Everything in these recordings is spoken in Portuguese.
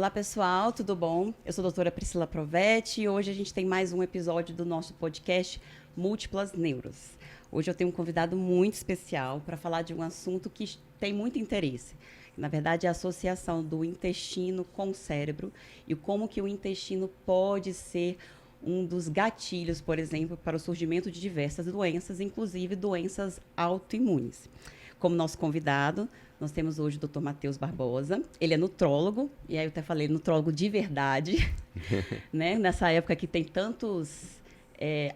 Olá pessoal, tudo bom? Eu sou a doutora Priscila Provetti e hoje a gente tem mais um episódio do nosso podcast Múltiplas Neuros. Hoje eu tenho um convidado muito especial para falar de um assunto que tem muito interesse. Na verdade, é a associação do intestino com o cérebro e como que o intestino pode ser um dos gatilhos, por exemplo, para o surgimento de diversas doenças, inclusive doenças autoimunes. Como nosso convidado, nós temos hoje o Dr. Matheus Barbosa. Ele é nutrólogo, e aí eu até falei nutrólogo de verdade, né? Nessa época que tem tantos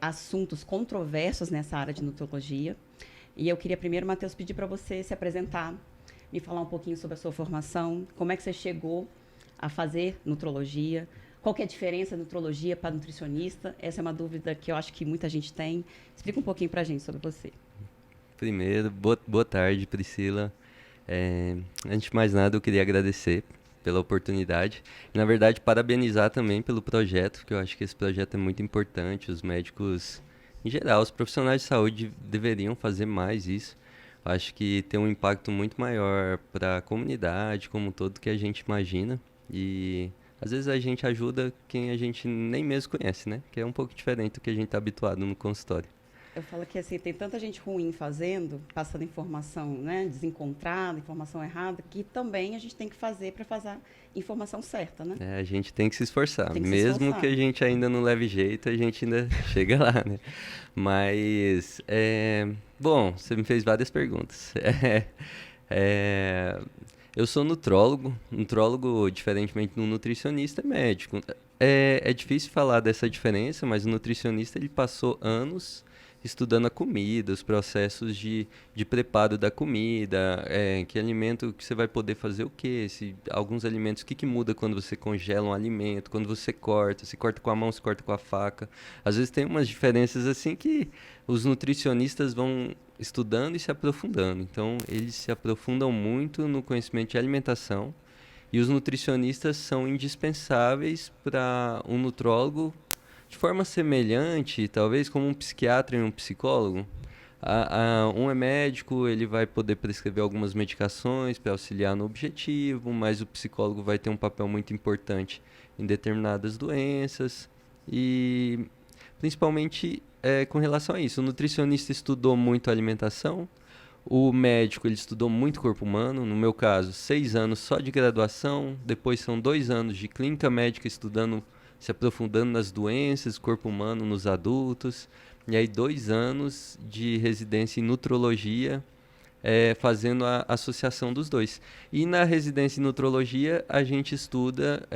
assuntos controversos nessa área de nutrologia. E eu queria primeiro, Matheus, pedir para você se apresentar, me falar um pouquinho sobre a sua formação, como é que você chegou a fazer nutrologia, qual que é a diferença da nutrologia para nutricionista? Essa é uma dúvida que eu acho que muita gente tem. Explica um pouquinho para a gente sobre você. Primeiro, boa tarde, Priscila. Antes de mais nada, eu queria agradecer pela oportunidade. E, na verdade, parabenizar também pelo projeto, porque eu acho que esse projeto é muito importante. Os médicos, em geral, os profissionais de saúde deveriam fazer mais isso. Eu acho que tem um impacto muito maior para a comunidade como um todo do que a gente imagina. E às vezes a gente ajuda quem a gente nem mesmo conhece, né? Que é um pouco diferente do que a gente está habituado no consultório. Eu falo que assim, tem tanta gente ruim fazendo, passando informação, né, desencontrada, informação errada, que também a gente tem que fazer para fazer a informação certa, né? A gente tem que se esforçar. Tem que se Mesmo esforçar. que a gente ainda não leve jeito, a gente ainda chega lá, né? Mas, bom, você me fez várias perguntas. É, eu sou nutrólogo. Nutrólogo, diferentemente do nutricionista, é médico. É difícil falar dessa diferença, mas o nutricionista ele passou anos estudando a comida, os processos de preparo da comida, que alimento que você vai poder fazer o quê, alguns alimentos, o que muda quando você congela um alimento, quando você corta, se corta com a mão, se corta com a faca. Às vezes tem umas diferenças assim que os nutricionistas vão estudando e se aprofundando. Então, eles se aprofundam muito no conhecimento de alimentação e os nutricionistas são indispensáveis para um nutrólogo de forma semelhante, talvez como um psiquiatra e um psicólogo. Um é médico, ele vai poder prescrever algumas medicações para auxiliar no objetivo, mas o psicólogo vai ter um papel muito importante em determinadas doenças e principalmente com relação a isso. O nutricionista estudou muito a alimentação, o médico ele estudou muito o corpo humano, no meu caso 6 anos só de graduação, depois são 2 anos de clínica médica estudando, se aprofundando nas doenças do corpo humano nos adultos, e aí 2 anos de residência em nutrologia, fazendo a associação dos dois. E na residência em nutrologia a gente estuda,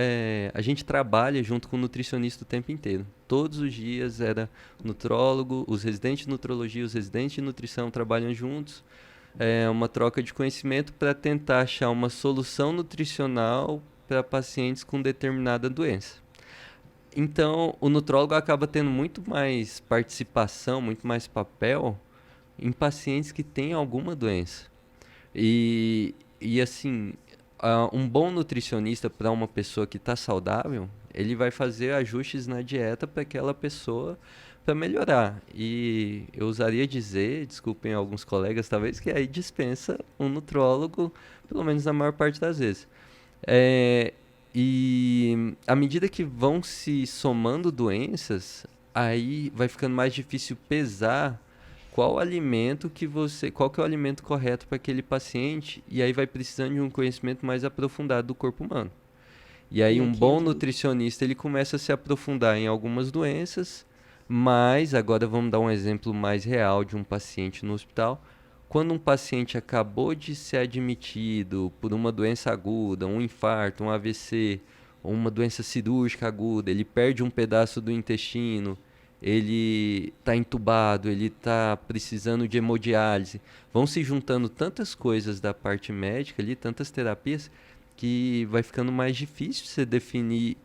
a gente trabalha junto com o nutricionista o tempo inteiro. Todos os dias era nutrólogo, os residentes de nutrologia, os residentes de nutrição trabalham juntos. É uma troca de conhecimento para tentar achar uma solução nutricional para pacientes com determinada doença. Então, o nutrólogo acaba tendo muito mais participação, muito mais papel em pacientes que têm alguma doença. E assim, um bom nutricionista para uma pessoa que está saudável, ele vai fazer ajustes na dieta para aquela pessoa para melhorar. E eu usaria dizer, desculpem alguns colegas talvez, que aí dispensa um nutrólogo, pelo menos na maior parte das vezes. E à medida que vão se somando doenças, aí vai ficando mais difícil pesar qual que é o alimento correto para aquele paciente, e aí vai precisando de um conhecimento mais aprofundado do corpo humano. E aí E um aqui bom entra. nutricionista, ele começa a se aprofundar em algumas doenças, mas agora vamos dar um exemplo mais real de um paciente no hospital. Quando um paciente acabou de ser admitido por uma doença aguda, um infarto, um AVC, ou uma doença cirúrgica aguda, ele perde um pedaço do intestino, ele está entubado, ele está precisando de hemodiálise. Vão se juntando tantas coisas da parte médica ali, tantas terapias, que vai ficando mais difícil você definir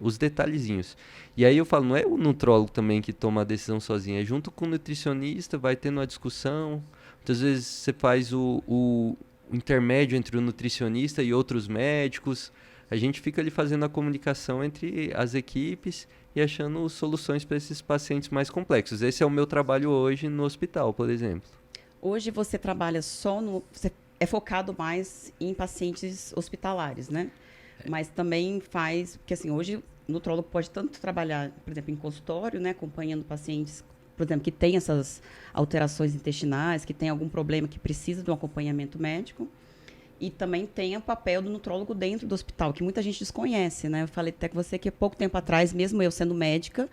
os detalhezinhos. E aí eu falo, não é o nutrólogo também que toma a decisão sozinho, é junto com o nutricionista, vai tendo uma discussão. Muitas vezes você faz o intermédio entre o nutricionista e outros médicos. A gente fica ali fazendo a comunicação entre as equipes e achando soluções para esses pacientes mais complexos. Esse é o meu trabalho hoje no hospital, por exemplo. Hoje você trabalha só no. Você é focado mais em pacientes hospitalares, né? Mas também faz, porque assim, hoje o nutrólogo pode tanto trabalhar, por exemplo, em consultório, né, acompanhando pacientes, por exemplo, que têm essas alterações intestinais, que tem algum problema que precisa de um acompanhamento médico, e também tem o papel do nutrólogo dentro do hospital, que muita gente desconhece, né? Eu falei até com você que há pouco tempo atrás, mesmo eu sendo médica,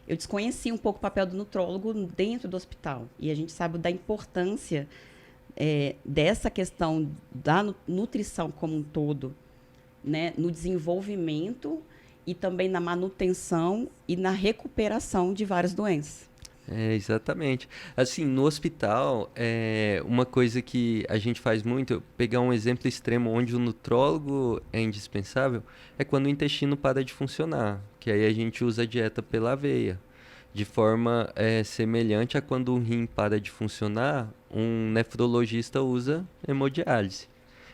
eu desconhecia um pouco o papel do nutrólogo dentro do hospital. E a gente sabe da importância dessa questão da nutrição como um todo, né, no desenvolvimento e também na manutenção e na recuperação de várias doenças. Exatamente. Assim, no hospital, uma coisa que a gente faz muito, pegar um exemplo extremo onde o nutrólogo é indispensável, é quando o intestino para de funcionar, que aí a gente usa a dieta pela veia, de forma semelhante a quando o rim para de funcionar, um nefrologista usa hemodiálise.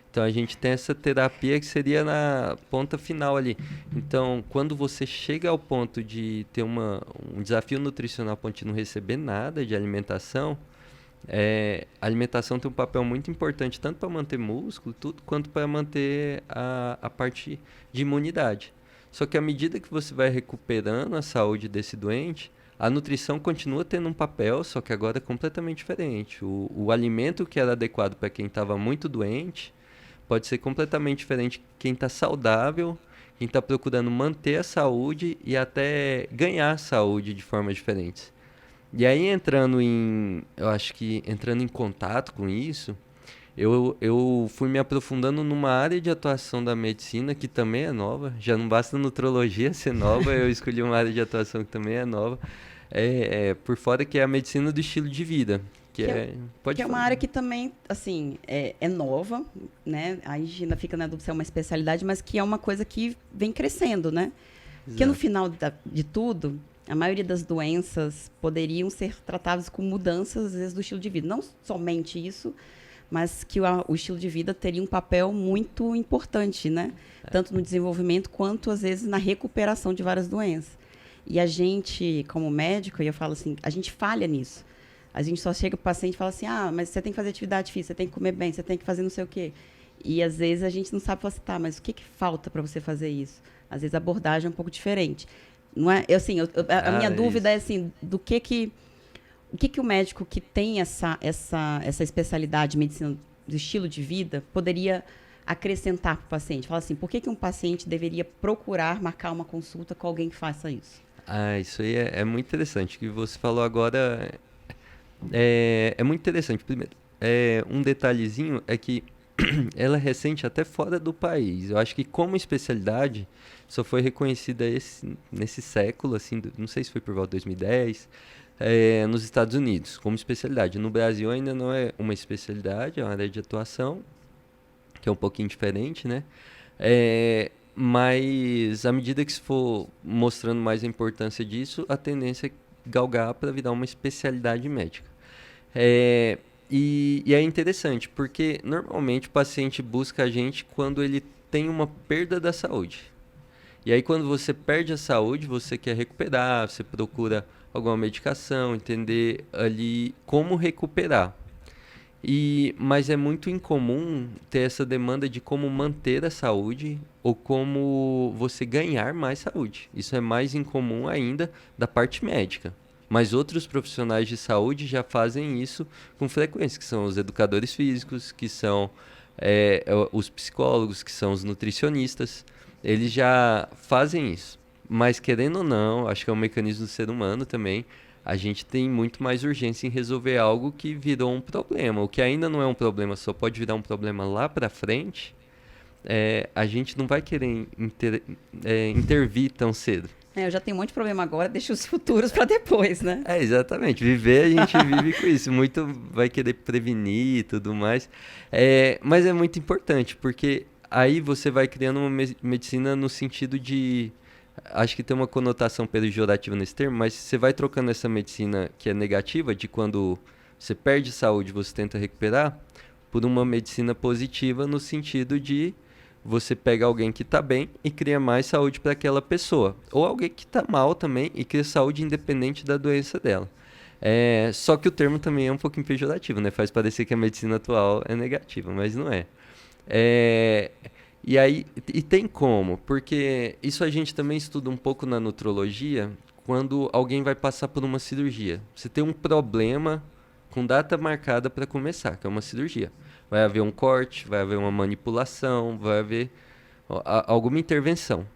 Então a gente tem essa terapia que seria na ponta final ali. Então, quando você chega ao ponto de ter um desafio nutricional, a ponto de não receber nada de alimentação, a alimentação tem um papel muito importante, tanto para manter músculo, tudo, quanto para manter a parte de imunidade. Só que à medida que você vai recuperando a saúde desse doente, a nutrição continua tendo um papel, só que agora é completamente diferente. O alimento que era adequado para quem estava muito doente pode ser completamente diferente quem está saudável, quem está procurando manter a saúde e até ganhar saúde de formas diferentes. E aí eu acho que entrando em contato com isso, eu fui me aprofundando numa área de atuação da medicina que também é nova. Já não basta a nutrologia ser nova, eu escolhi uma área de atuação que também é nova. Por fora que é a medicina do estilo de vida. Que é uma área que também, assim, é nova, né? Aí ainda fica na dúvida se é uma especialidade, mas que é uma coisa que vem crescendo, né? Porque no final de tudo, a maioria das doenças poderiam ser tratadas com mudanças, às vezes, do estilo de vida. Não somente isso, mas que o estilo de vida teria um papel muito importante, né? Tanto no desenvolvimento quanto, às vezes, na recuperação de várias doenças. E a gente, como médico, eu falo assim, a gente falha nisso. A gente só chega para o paciente e fala assim, mas você tem que fazer atividade física, você tem que comer bem, você tem que fazer não sei o quê. E, às vezes, a gente não sabe falar assim, mas o que falta para você fazer isso? Às vezes, a abordagem é um pouco diferente. Não é? A minha dúvida é, assim, o que o médico que tem essa especialidade de medicina do estilo de vida poderia acrescentar para o paciente? Fala assim, por que um paciente deveria procurar marcar uma consulta com alguém que faça isso? Isso aí é muito interessante. O que você falou agora é muito interessante. Primeiro, um detalhezinho é que ela é recente até fora do país. Eu acho que como especialidade só foi reconhecida nesse século, assim, não sei se foi por volta de 2010, nos Estados Unidos, como especialidade. No Brasil ainda não é uma especialidade, é uma área de atuação, que é um pouquinho diferente, né? Mas à medida que se for mostrando mais a importância disso, a tendência é galgar para virar uma especialidade médica. E é interessante, porque normalmente o paciente busca a gente quando ele tem uma perda da saúde. E aí quando você perde a saúde, você quer recuperar, você procura alguma medicação, entender ali como recuperar. Mas é muito incomum ter essa demanda de como manter a saúde ou como você ganhar mais saúde. Isso é mais incomum ainda da parte médica. Mas outros profissionais de saúde já fazem isso com frequência, que são os educadores físicos, que são os psicólogos, que são os nutricionistas. Eles já fazem isso. Mas querendo ou não, acho que é um mecanismo do ser humano também, a gente tem muito mais urgência em resolver algo que virou um problema. O que ainda não é um problema, só pode virar um problema lá para frente, a gente não vai querer intervir tão cedo. Eu já tenho um monte de problema agora, deixa os futuros para depois, né? Exatamente. Viver, a gente vive com isso. Muito vai querer prevenir e tudo mais. Mas é muito importante, porque aí você vai criando uma medicina no sentido de... Acho que tem uma conotação pejorativa nesse termo, mas você vai trocando essa medicina que é negativa, de quando você perde saúde, você tenta recuperar, por uma medicina positiva no sentido de você pega alguém que está bem e cria mais saúde para aquela pessoa. Ou alguém que está mal também e cria saúde independente da doença dela. Só que o termo também é um pouquinho pejorativo, né? Faz parecer que a medicina atual é negativa, mas não é. E aí, e tem como, porque isso a gente também estuda um pouco na nutrologia, quando alguém vai passar por uma cirurgia. Você tem um problema com data marcada para começar, que é uma cirurgia. Vai haver um corte, vai haver uma manipulação, vai haver alguma intervenção.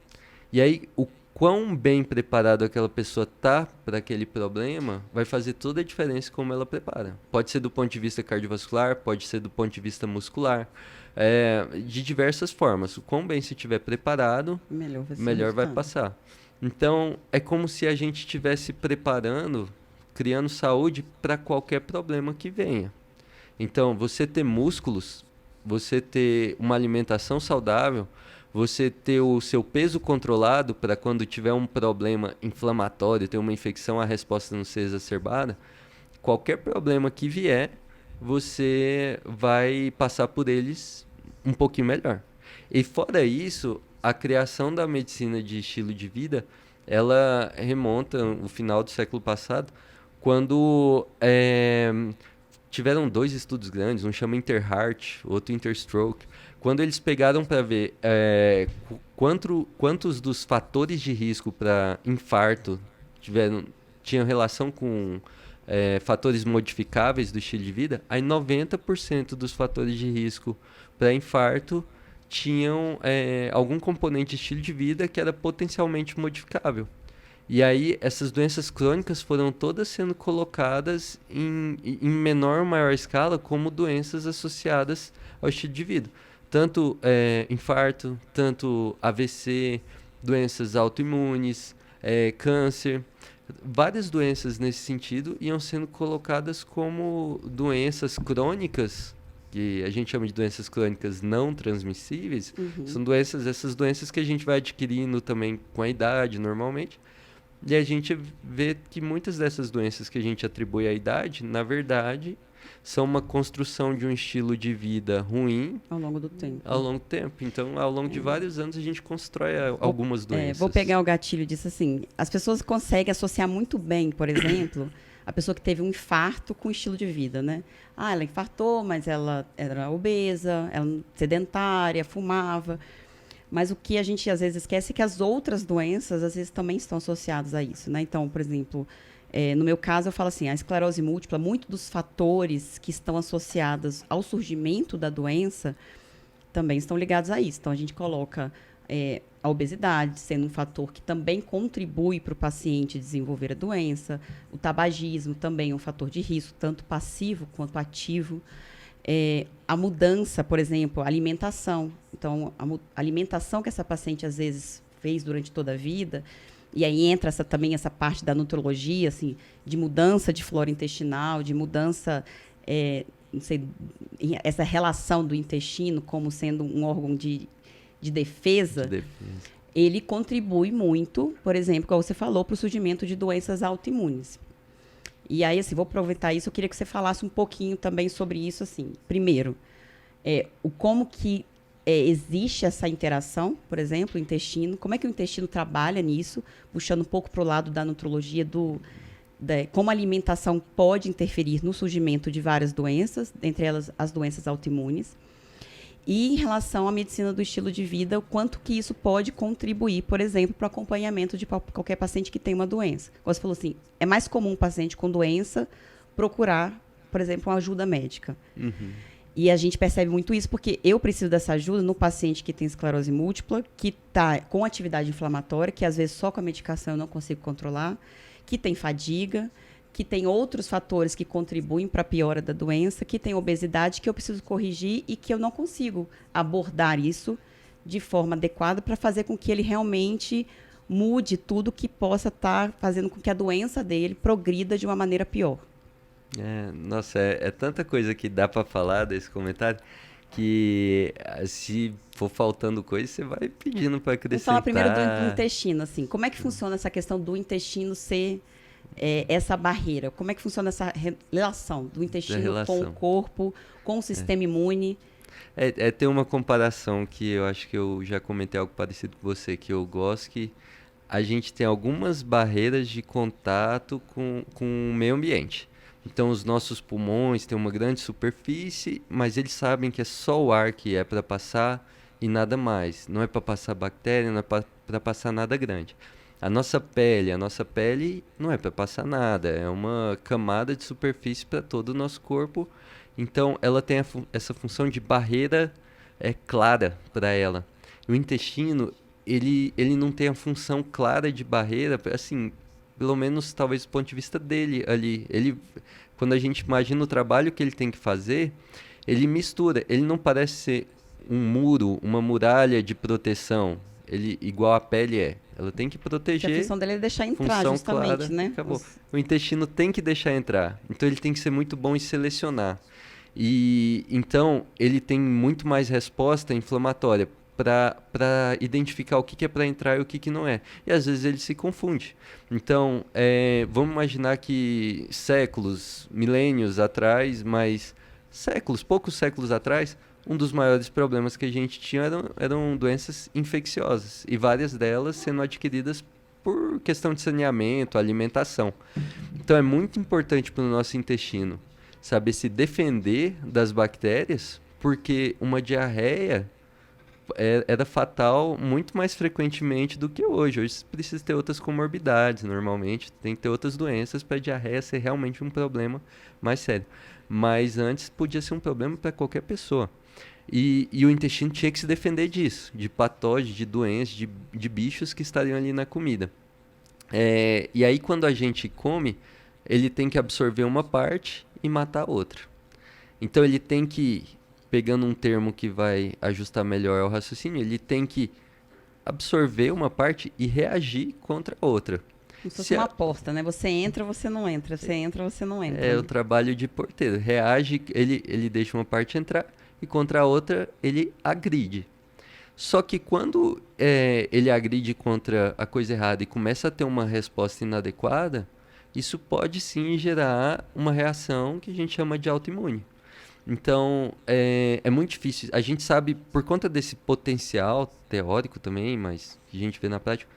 E aí, o quão bem preparado aquela pessoa tá para aquele problema vai fazer toda a diferença como ela prepara. Pode ser do ponto de vista cardiovascular, pode ser do ponto de vista muscular, de diversas formas. O quão bem se estiver preparado, melhor vai passar. Então, é como se a gente estivesse preparando, criando saúde para qualquer problema que venha. Então, você ter músculos, você ter uma alimentação saudável, você ter o seu peso controlado para quando tiver um problema inflamatório, ter uma infecção, a resposta não ser exacerbada, qualquer problema que vier, você vai passar por eles um pouquinho melhor. E fora isso, a criação da medicina de estilo de vida, ela remonta ao final do século passado, quando tiveram 2 estudos grandes, um chama Interheart, outro Interstroke, quando eles pegaram para ver quantos dos fatores de risco para infarto tinham relação com fatores modificáveis do estilo de vida, aí 90% dos fatores de risco para infarto tinham algum componente de estilo de vida que era potencialmente modificável. E aí essas doenças crônicas foram todas sendo colocadas em menor ou maior escala como doenças associadas ao estilo de vida. Tanto infarto, tanto AVC, doenças autoimunes, câncer. Várias doenças nesse sentido iam sendo colocadas como doenças crônicas, que a gente chama de doenças crônicas não transmissíveis. São essas doenças que a gente vai adquirindo também com a idade, normalmente. E a gente vê que muitas dessas doenças que a gente atribui à idade, na verdade, são uma construção de um estilo de vida ruim ao longo do tempo. Então, ao longo de vários anos, a gente constrói algumas doenças. Vou pegar o gatilho disso assim. As pessoas conseguem associar muito bem, por exemplo, a pessoa que teve um infarto com o estilo de vida, né? Ah, ela infartou, mas ela era obesa, ela sedentária, fumava. Mas o que a gente às vezes esquece é que as outras doenças, às vezes, também estão associadas a isso, né? Então, por exemplo, no meu caso, eu falo assim, a esclerose múltipla, muitos dos fatores que estão associados ao surgimento da doença também estão ligados a isso. Então, a gente coloca a obesidade sendo um fator que também contribui para o paciente desenvolver a doença, o tabagismo também é um fator de risco, tanto passivo quanto ativo. A mudança, por exemplo, a alimentação. Então, a alimentação que essa paciente, às vezes, fez durante toda a vida, e aí entra também essa parte da nutrologia, assim, de mudança de flora intestinal, de mudança, não sei, essa relação do intestino como sendo um órgão de defesa, ele contribui muito, por exemplo, como você falou, para o surgimento de doenças autoimunes. E aí, assim, vou aproveitar isso, eu queria que você falasse um pouquinho também sobre isso, assim. Primeiro, como que existe essa interação, por exemplo, o intestino, como é que o intestino trabalha nisso, puxando um pouco para o lado da nutrologia, como a alimentação pode interferir no surgimento de várias doenças, entre elas as doenças autoimunes. E em relação à medicina do estilo de vida, o quanto que isso pode contribuir, por exemplo, para o acompanhamento de qualquer paciente que tem uma doença. Como você falou assim, é mais comum um paciente com doença procurar, por exemplo, uma ajuda médica. E a gente percebe muito isso porque eu preciso dessa ajuda no paciente que tem esclerose múltipla, que está com atividade inflamatória, que às vezes só com a medicação eu não consigo controlar, que tem fadiga, que tem outros fatores que contribuem para a piora da doença, que tem obesidade que eu preciso corrigir e que eu não consigo abordar isso de forma adequada para fazer com que ele realmente mude tudo que possa estar fazendo com que a doença dele progrida de uma maneira pior. Nossa, é tanta coisa que dá para falar desse comentário que se for faltando coisa, você vai pedindo para acrescentar. Vamos falar primeiro do intestino, assim. Como é que funciona essa questão do intestino ser essa barreira? Como é que funciona essa relação do intestino com o corpo, com o sistema imune? Tem uma comparação que eu acho que eu já comentei algo parecido com você, que eu gosto, que a gente tem algumas barreiras de contato com o meio ambiente. Então, os nossos pulmões têm uma grande superfície, mas eles sabem que é só o ar que é para passar, e nada mais. Não é para passar bactéria, não é para passar nada grande. A nossa pele não é para passar nada, é uma camada de superfície para todo o nosso corpo. Então, ela tem essa função de barreira clara para ela. O intestino, ele não tem a função clara de barreira, assim, pelo menos talvez do ponto de vista dele ali. Quando a gente imagina o trabalho que ele tem que fazer, ele mistura. Ele não parece ser um muro, uma muralha de proteção. Ele, igual a pele é. Ela tem que Que a proteger. função dele é deixar entrar, Função justamente, clara, né? acabou. O intestino tem que deixar entrar. Então ele tem que ser muito bom em selecionar. E então ele tem muito mais resposta inflamatória para identificar o que é para entrar e o que não é. E às vezes ele se confunde. Então, vamos imaginar que séculos, milênios atrás, mas poucos séculos atrás, um dos maiores problemas que a gente tinha eram doenças infecciosas. E várias delas sendo adquiridas por questão de saneamento, alimentação. Então é muito importante para o nosso intestino saber se defender das bactérias, porque uma diarreia era fatal muito mais frequentemente do que hoje. Hoje você precisa ter outras comorbidades, normalmente. Tem que ter outras doenças para a diarreia ser realmente um problema mais sério. Mas antes podia ser um problema para qualquer pessoa. E o intestino tinha que se defender disso, de patógenos, de doenças, de bichos que estariam ali na comida. E aí quando a gente come, ele tem que absorver uma parte e matar a outra. Então ele tem que, pegando um termo que vai ajustar melhor ao raciocínio, ele tem que absorver uma parte e reagir contra a outra. Como se fosse uma aposta, né? Você entra, você não entra. Você entra, você não entra. É o trabalho de porteiro. Reage, ele deixa uma parte entrar e contra a outra ele agride. Só que quando ele agride contra a coisa errada e começa a ter uma resposta inadequada, isso pode sim gerar uma reação que a gente chama de autoimune. Então, é muito difícil. A gente sabe, por conta desse potencial teórico também, mas que a gente vê na prática,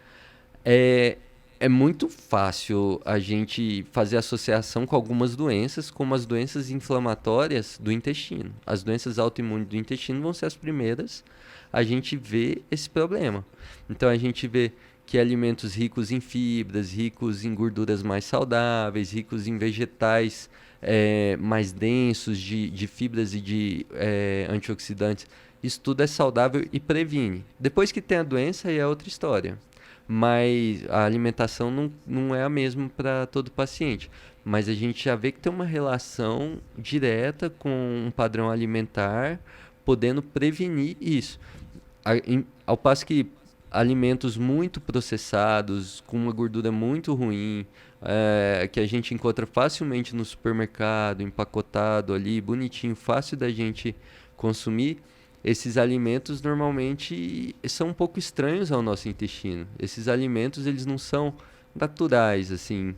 é muito fácil a gente fazer associação com algumas doenças, como as doenças inflamatórias do intestino. As doenças autoimunes do intestino vão ser as primeiras a gente vê esse problema. Então, a gente vê que alimentos ricos em fibras, ricos em gorduras mais saudáveis, ricos em vegetais mais densos de fibras e de antioxidantes, isso tudo é saudável e previne. Depois que tem a doença, aí é outra história. Mas a alimentação não é a mesma para todo paciente. Mas a gente já vê que tem uma relação direta com um padrão alimentar, podendo prevenir isso. Ao passo que alimentos muito processados, com uma gordura muito ruim, que a gente encontra facilmente no supermercado, empacotado ali, bonitinho, fácil da gente consumir, esses alimentos normalmente são um pouco estranhos ao nosso intestino. Esses alimentos, eles não são naturais, assim,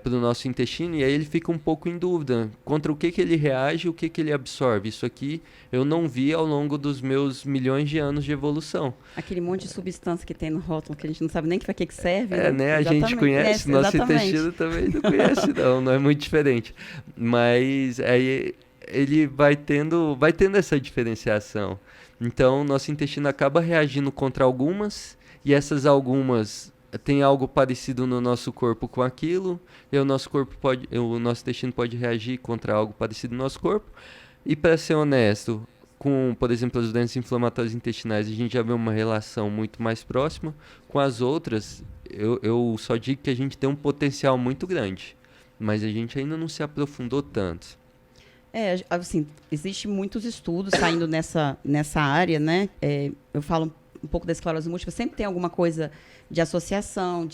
para o nosso intestino, e aí ele fica um pouco em dúvida contra o que ele reage e o que ele absorve. Isso aqui eu não vi ao longo dos meus milhões de anos de evolução. Aquele monte de substância que tem no rótulo, que a gente não sabe nem para que serve. Né? A gente conhece, nosso intestino também não conhece, não é muito diferente. Mas aí ele vai tendo essa diferenciação. Então, nosso intestino acaba reagindo contra algumas, e essas algumas tem algo parecido no nosso corpo com aquilo, e o nosso intestino pode reagir contra algo parecido no nosso corpo. E para ser honesto, com, por exemplo, as doenças inflamatórias intestinais, a gente já vê uma relação muito mais próxima. Com as outras, eu só digo que a gente tem um potencial muito grande, mas a gente ainda não se aprofundou tanto. Assim, existe muitos estudos saindo nessa área, né? Eu falo um pouco da esclerose múltipla, sempre tem alguma coisa de associação,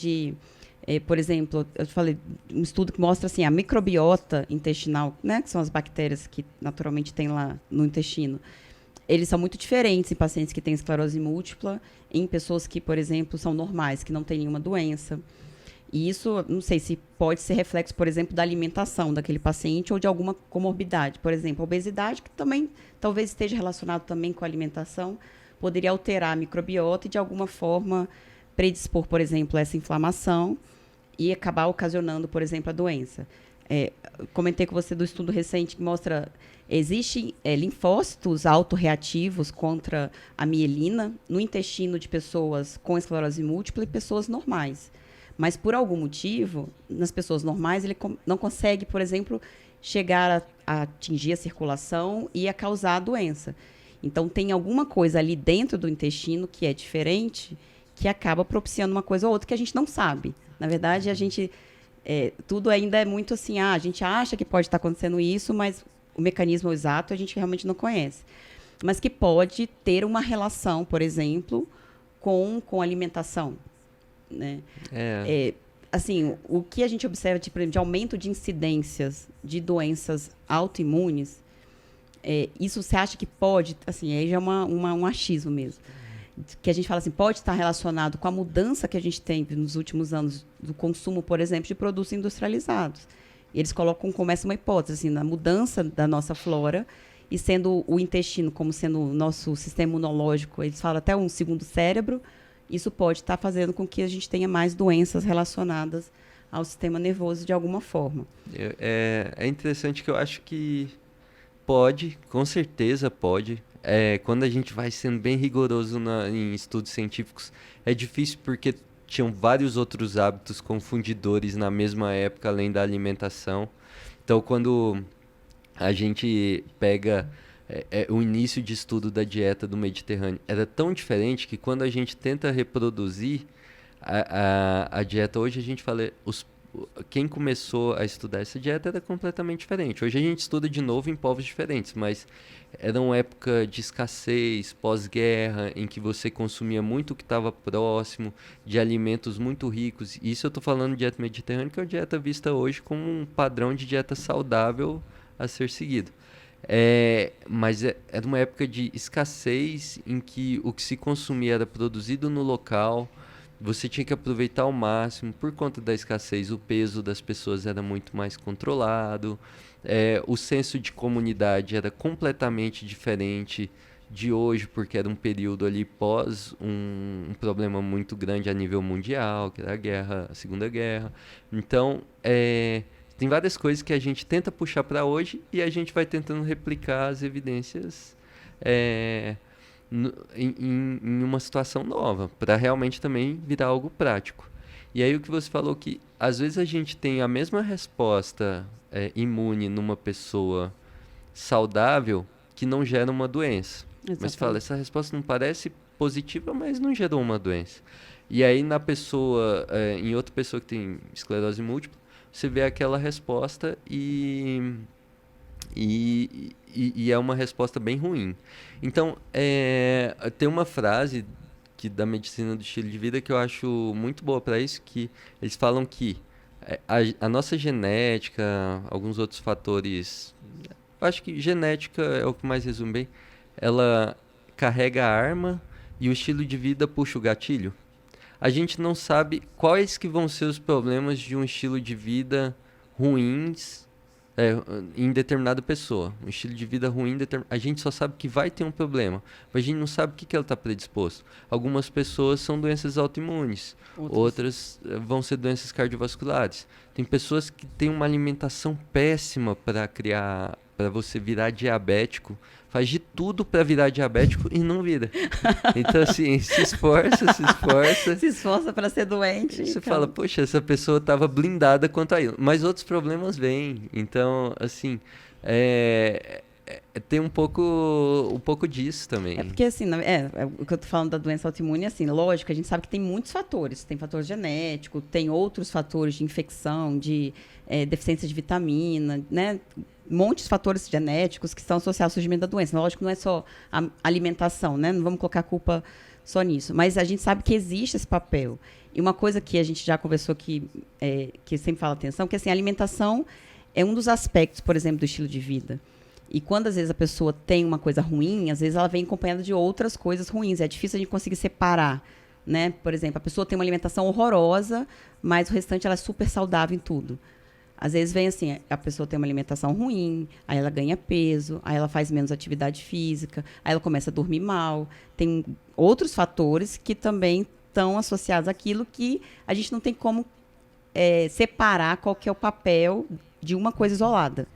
por exemplo, eu falei, um estudo que mostra assim, a microbiota intestinal, né, que são as bactérias que naturalmente tem lá no intestino, eles são muito diferentes em pacientes que têm esclerose múltipla, em pessoas que, por exemplo, são normais, que não têm nenhuma doença. E isso, não sei se pode ser reflexo, por exemplo, da alimentação daquele paciente ou de alguma comorbidade. Por exemplo, a obesidade, que também talvez esteja relacionado também com a alimentação, poderia alterar a microbiota e, de alguma forma, predispor, por exemplo, essa inflamação e acabar ocasionando, por exemplo, a doença. Comentei com você do estudo recente que mostra existem linfócitos autorreativos contra a mielina no intestino de pessoas com esclerose múltipla e pessoas normais. Mas, por algum motivo, nas pessoas normais, ele não consegue, por exemplo, chegar a atingir a circulação e a causar a doença. Então, tem alguma coisa ali dentro do intestino que é diferente, que acaba propiciando uma coisa ou outra que a gente não sabe. Na verdade, tudo ainda é muito assim, a gente acha que pode estar acontecendo isso, mas o mecanismo exato a gente realmente não conhece. Mas que pode ter uma relação, por exemplo, com alimentação. Né? Assim, o que a gente observa de aumento de incidências de doenças autoimunes, isso você acha que pode, assim, aí já é um achismo mesmo, que a gente fala assim, pode estar relacionado com a mudança que a gente tem nos últimos anos do consumo, por exemplo, de produtos industrializados. Eles colocam como essa uma hipótese, assim, na mudança da nossa flora, e sendo o intestino como sendo o nosso sistema imunológico, eles falam até um segundo cérebro, isso pode estar fazendo com que a gente tenha mais doenças relacionadas ao sistema nervoso de alguma forma. É interessante que eu acho que pode, com certeza pode. Quando a gente vai sendo bem rigoroso em estudos científicos, é difícil porque tinham vários outros hábitos confundidores na mesma época, além da alimentação. Então, quando a gente pega o início de estudo da dieta do Mediterrâneo, era tão diferente que quando a gente tenta reproduzir a dieta, hoje a gente fala, quem começou a estudar essa dieta era completamente diferente. Hoje a gente estuda de novo em povos diferentes, mas era uma época de escassez, pós-guerra, em que você consumia muito o que estava próximo, de alimentos muito ricos. Isso eu estou falando de dieta mediterrânea, que é uma dieta vista hoje como um padrão de dieta saudável a ser seguido. Mas era uma época de escassez em que o que se consumia era produzido no local, você tinha que aproveitar ao máximo. Por conta da escassez, o peso das pessoas era muito mais controlado, o senso de comunidade era completamente diferente de hoje, porque era um período ali pós um problema muito grande a nível mundial, que era a Segunda Guerra. Então, tem várias coisas que a gente tenta puxar para hoje e a gente vai tentando replicar as evidências em uma situação nova, para realmente também virar algo prático. E aí o que você falou, que às vezes a gente tem a mesma resposta imune numa pessoa saudável que não gera uma doença. Exatamente. Mas fala, essa resposta não parece positiva, mas não gerou uma doença. E aí na pessoa, em outra pessoa que tem esclerose múltipla, você vê aquela resposta e é uma resposta bem ruim. Então, tem uma frase da medicina do estilo de vida que eu acho muito boa para isso, que eles falam que a nossa genética, alguns outros fatores, eu acho que genética é o que mais resume bem, ela carrega a arma e o estilo de vida puxa o gatilho. A gente não sabe quais que vão ser os problemas de um estilo de vida ruins em determinada pessoa. Um estilo de vida ruim, a gente só sabe que vai ter um problema, mas a gente não sabe o que ela está predisposto. Algumas pessoas são doenças autoimunes, outras vão ser doenças cardiovasculares. Tem pessoas que têm uma alimentação péssima para você virar diabético, faz de tudo para virar diabético e não vira. Então, assim, se esforça. Se esforça para ser doente. Você fala, poxa, essa pessoa estava blindada quanto a isso. Mas outros problemas vêm. Então, assim, tem um pouco disso também. Porque, assim, o que eu tô falando da doença autoimune, assim, lógico, a gente sabe que tem muitos fatores. Tem fator genético, tem outros fatores de infecção, de deficiência de vitamina, né? Montes de fatores genéticos que estão associados ao surgimento da doença. Lógico, não é só a alimentação, né? Não vamos colocar a culpa só nisso. Mas a gente sabe que existe esse papel. E uma coisa que a gente já conversou que sempre fala atenção, que assim, a alimentação é um dos aspectos, por exemplo, do estilo de vida. E quando, às vezes, a pessoa tem uma coisa ruim, às vezes ela vem acompanhada de outras coisas ruins. É difícil a gente conseguir separar, né? Por exemplo, a pessoa tem uma alimentação horrorosa, mas o restante ela é super saudável em tudo. Às vezes vem assim, a pessoa tem uma alimentação ruim, aí ela ganha peso, aí ela faz menos atividade física, aí ela começa a dormir mal. Tem outros fatores que também estão associados àquilo que a gente não tem como separar qual que é o papel de uma coisa isolada.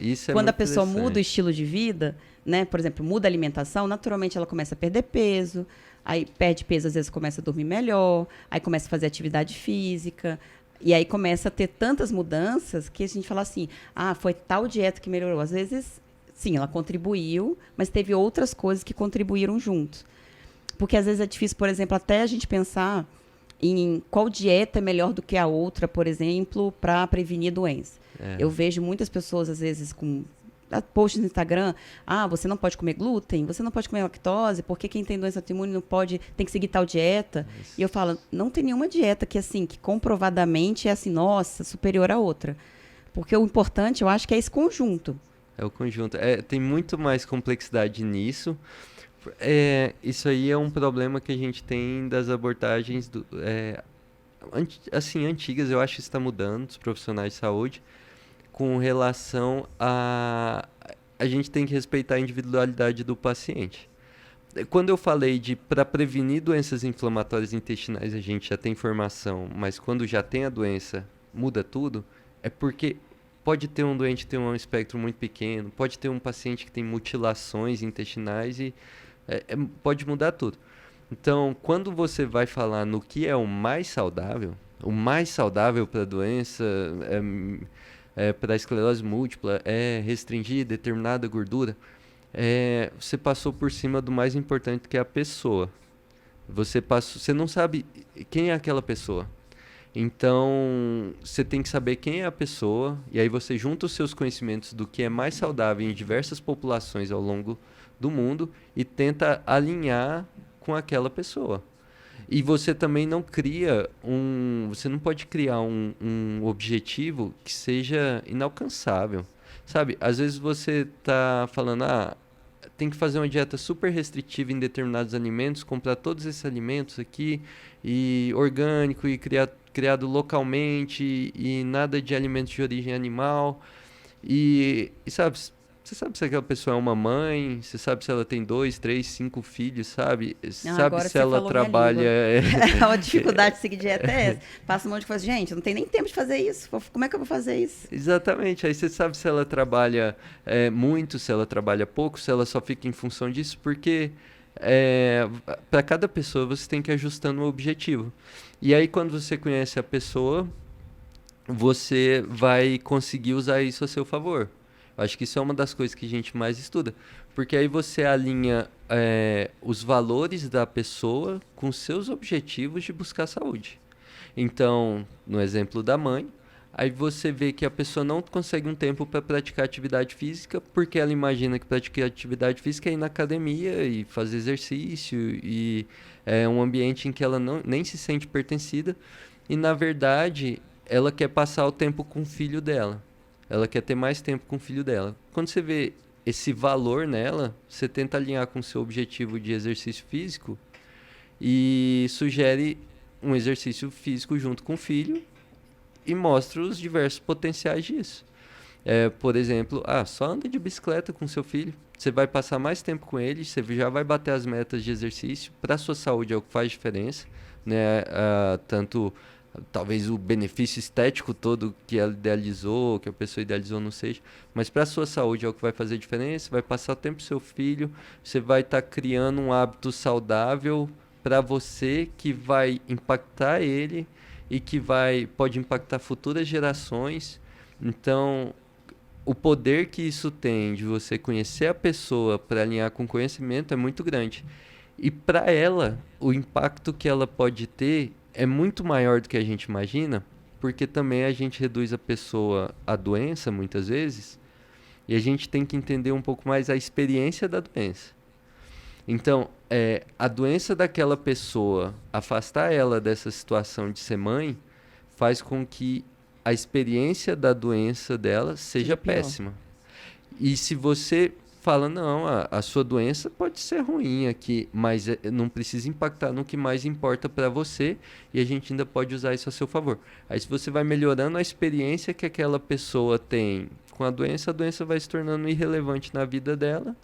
Isso é Quando a muito pessoa muda o interessante. estilo de vida, né? Por exemplo, muda a alimentação, naturalmente ela começa a perder peso, aí perde peso, às vezes começa a dormir melhor, aí começa a fazer atividade física, e aí começa a ter tantas mudanças que a gente fala assim, foi tal dieta que melhorou. Às vezes, sim, ela contribuiu, mas teve outras coisas que contribuíram juntos. Porque às vezes é difícil, por exemplo, até a gente pensar em qual dieta é melhor do que a outra, por exemplo, para prevenir doença. Eu vejo muitas pessoas, às vezes, com posts no Instagram, você não pode comer glúten, você não pode comer lactose, porque quem tem doença autoimune não pode, tem que seguir tal dieta. Isso. E eu falo, não tem nenhuma dieta que, assim, que comprovadamente é assim, nossa, superior à outra. Porque o importante, eu acho que é esse conjunto. É o conjunto. Tem muito mais complexidade nisso. Isso aí é um problema que a gente tem das abordagens assim, antigas. Eu acho que está mudando dos profissionais de saúde com relação a gente tem que respeitar a individualidade do paciente. Quando eu falei de para prevenir doenças inflamatórias intestinais a gente já tem informação, mas quando já tem a doença muda tudo, é porque pode ter um doente que tem um espectro muito pequeno, pode ter um paciente que tem mutilações intestinais e pode mudar tudo. Então, quando você vai falar no que é o mais saudável para a doença, para a esclerose múltipla, é restringir determinada gordura, você passou por cima do mais importante, que é a pessoa. Você não sabe quem é aquela pessoa. Então, você tem que saber quem é a pessoa, e aí você junta os seus conhecimentos do que é mais saudável em diversas populações ao longo do mundo e tenta alinhar com aquela pessoa. E você também não cria você não pode criar um objetivo que seja inalcançável. Sabe, às vezes você tá falando, tem que fazer uma dieta super restritiva em determinados alimentos, comprar todos esses alimentos aqui, e orgânico, e criado localmente, e nada de alimentos de origem animal. E sabe, você sabe se aquela pessoa é uma mãe, você sabe se ela tem 2, 3, 5 filhos, sabe? Sabe Agora se você ela falou minha trabalha. língua. A dificuldade de seguir dieta é essa. Passa um monte de coisa. Gente, eu não tenho nem tempo de fazer isso. Como é que eu vou fazer isso? Exatamente. Aí você sabe se ela trabalha muito, se ela trabalha pouco, se ela só fica em função disso, porque para cada pessoa você tem que ir ajustando o objetivo. E aí quando você conhece a pessoa, você vai conseguir usar isso a seu favor. Eu acho que isso é uma das coisas que a gente mais estuda. Porque aí você alinha os valores da pessoa com seus objetivos de buscar saúde. Então, no exemplo da mãe, aí você vê que a pessoa não consegue um tempo para praticar atividade física porque ela imagina que praticar atividade física é ir na academia e fazer exercício e é um ambiente em que ela nem se sente pertencida e, na verdade, ela quer passar o tempo com o filho dela. Ela quer ter mais tempo com o filho dela. Quando você vê esse valor nela, você tenta alinhar com o seu objetivo de exercício físico e sugere um exercício físico junto com o filho e mostra os diversos potenciais disso. Por exemplo, só anda de bicicleta com seu filho. Você vai passar mais tempo com ele, você já vai bater as metas de exercício. Para a sua saúde é o que faz diferença, né? Tanto talvez o benefício estético todo que ela idealizou, que a pessoa idealizou não seja, mas para a sua saúde é o que vai fazer diferença, vai passar tempo com seu filho, você vai estar criando um hábito saudável para você que vai impactar ele e que pode impactar futuras gerações. Então, o poder que isso tem de você conhecer a pessoa para alinhar com conhecimento é muito grande. E para ela, o impacto que ela pode ter é muito maior do que a gente imagina, porque também a gente reduz a pessoa à doença, muitas vezes, e a gente tem que entender um pouco mais a experiência da doença. Então, a doença daquela pessoa, afastar ela dessa situação de ser mãe, faz com que a experiência da doença dela seja péssima. E se você fala, não, a sua doença pode ser ruim aqui, mas não precisa impactar no que mais importa para você e a gente ainda pode usar isso a seu favor. Aí se você vai melhorando a experiência que aquela pessoa tem com a doença vai se tornando irrelevante na vida dela,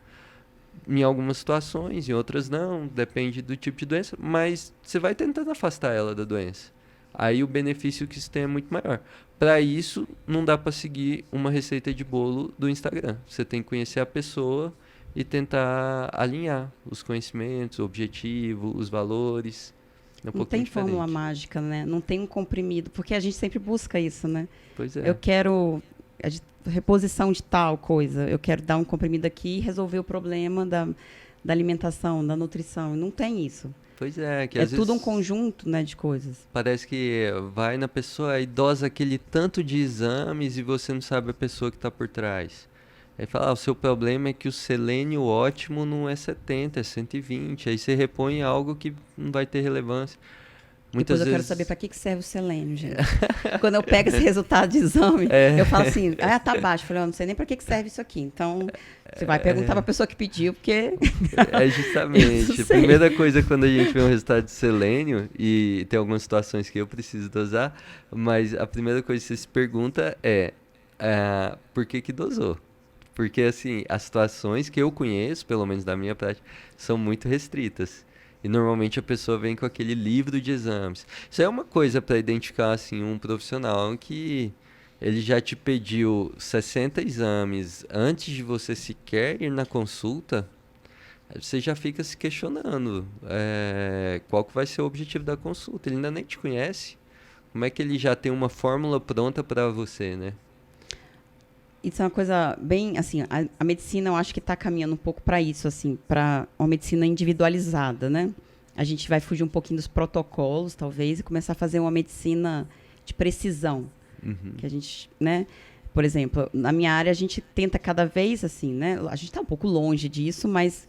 em algumas situações, em outras não, depende do tipo de doença, mas você vai tentando afastar ela da doença. aí o benefício que isso tem é muito maior. Para isso, não dá para seguir uma receita de bolo do Instagram. Você tem que conhecer a pessoa e tentar alinhar os conhecimentos, o objetivo, os valores. É um Não pouquinho tem fórmula diferente. mágica, né? Não tem um comprimido, porque a gente sempre busca isso, né? Pois Eu é. quero reposição de tal coisa, eu quero dar um comprimido aqui e resolver o problema da alimentação, da nutrição. Não tem isso. Pois é, que É às tudo um vezes conjunto, né, de coisas. parece que vai na pessoa idosa aquele tanto de exames e você não sabe a pessoa que está por trás. Aí fala, o seu problema é que o selênio ótimo não é 70, é 120. Aí você repõe algo que não vai ter relevância. Depois Muitas eu quero saber vezes. para que serve o selênio, gente. Quando eu pego esse resultado de exame, eu falo assim, tá baixo. Eu falei, eu não sei nem para que serve isso aqui. Então, você vai perguntar para a pessoa que pediu, porque É eu não justamente. A sei. primeira coisa quando a gente vê um resultado de selênio, e tem algumas situações que eu preciso dosar, mas a primeira coisa que você se pergunta é por que que dosou? Porque, assim, as situações que eu conheço, pelo menos da minha prática, são muito restritas. E normalmente a pessoa vem com aquele livro de exames. Isso é uma coisa para identificar, assim, um profissional que ele já te pediu 60 exames antes de você sequer ir na consulta. Aí você já fica se questionando qual que vai ser o objetivo da consulta. Ele ainda nem te conhece. Como é que ele já tem uma fórmula pronta para você, né? Isso é uma coisa bem, assim, a medicina eu acho que está caminhando um pouco para isso, assim, para uma medicina individualizada, né? A gente vai fugir um pouquinho dos protocolos, talvez, e começar a fazer uma medicina de precisão, Uhum. que a gente, né? Por exemplo, na minha área a gente tenta cada vez, assim, né? A gente está um pouco longe disso, mas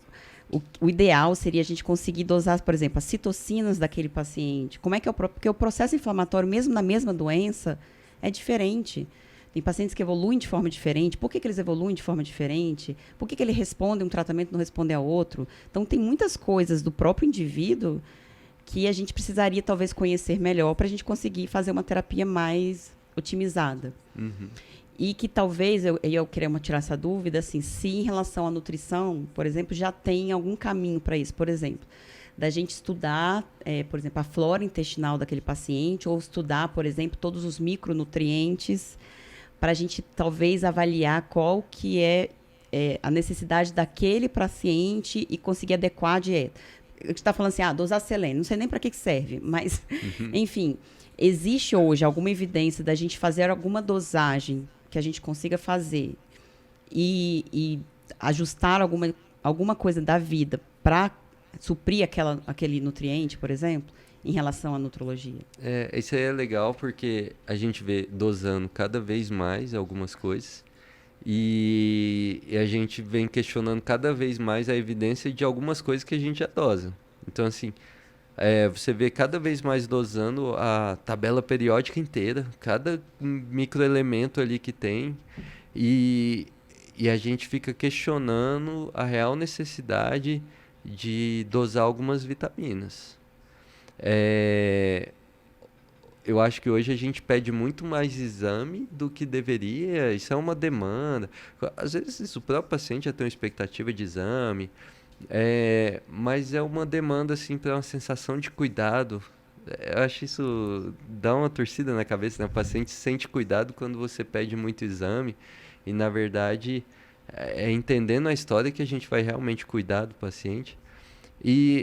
o ideal seria a gente conseguir dosar, por exemplo, as citocinas daquele paciente. Como é que é porque o processo inflamatório, mesmo na mesma doença, é diferente. Tem pacientes que evoluem de forma diferente. Por que eles evoluem de forma diferente? Por que ele responde a um tratamento e não responde a outro? Então, tem muitas coisas do próprio indivíduo que a gente precisaria, talvez, conhecer melhor para a gente conseguir fazer uma terapia mais otimizada. Uhum. E que talvez, eu queria tirar essa dúvida, assim, se em relação à nutrição, por exemplo, já tem algum caminho para isso. Por exemplo, da gente estudar, por exemplo, a flora intestinal daquele paciente, ou estudar, por exemplo, todos os micronutrientes, para a gente talvez avaliar qual que é a necessidade daquele paciente e conseguir adequar a dieta. A gente está falando assim, dosar selênio, não sei nem para que serve, mas, enfim, existe hoje alguma evidência da gente fazer alguma dosagem que a gente consiga fazer e ajustar alguma coisa da vida para suprir aquele nutriente, por exemplo, em relação à nutrologia? Isso aí é legal porque a gente vê dosando cada vez mais algumas coisas e a gente vem questionando cada vez mais a evidência de algumas coisas que a gente já dosa. Então, assim, você vê cada vez mais dosando a tabela periódica inteira, cada microelemento ali que tem, e a gente fica questionando a real necessidade de dosar algumas vitaminas. É, eu acho que hoje a gente pede muito mais exame do que deveria. Isso é uma demanda. Às vezes o próprio paciente já tem uma expectativa de exame, mas é uma demanda assim para uma sensação de cuidado. Eu acho isso dá uma torcida na cabeça, né? O paciente sente cuidado quando você pede muito exame e na verdade é entendendo a história que a gente vai realmente cuidar do paciente.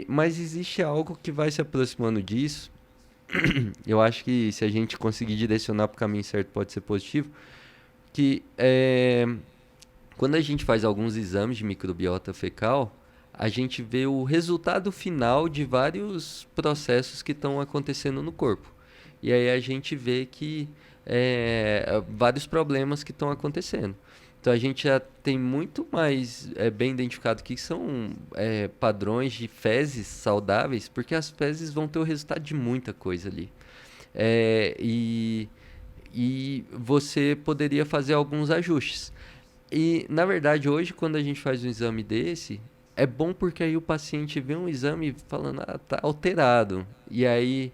Mas existe algo que vai se aproximando disso. Eu acho que se a gente conseguir direcionar para o caminho certo pode ser positivo, que quando a gente faz alguns exames de microbiota fecal, a gente vê o resultado final de vários processos que estão acontecendo no corpo. E aí a gente vê que vários problemas que estão acontecendo. Então a gente já tem muito mais bem identificado o que são padrões de fezes saudáveis, porque as fezes vão ter o resultado de muita coisa ali. É, e, e você poderia fazer alguns ajustes. E, na verdade, hoje, quando a gente faz um exame desse, é bom porque aí o paciente vê um exame falando, tá alterado. E aí,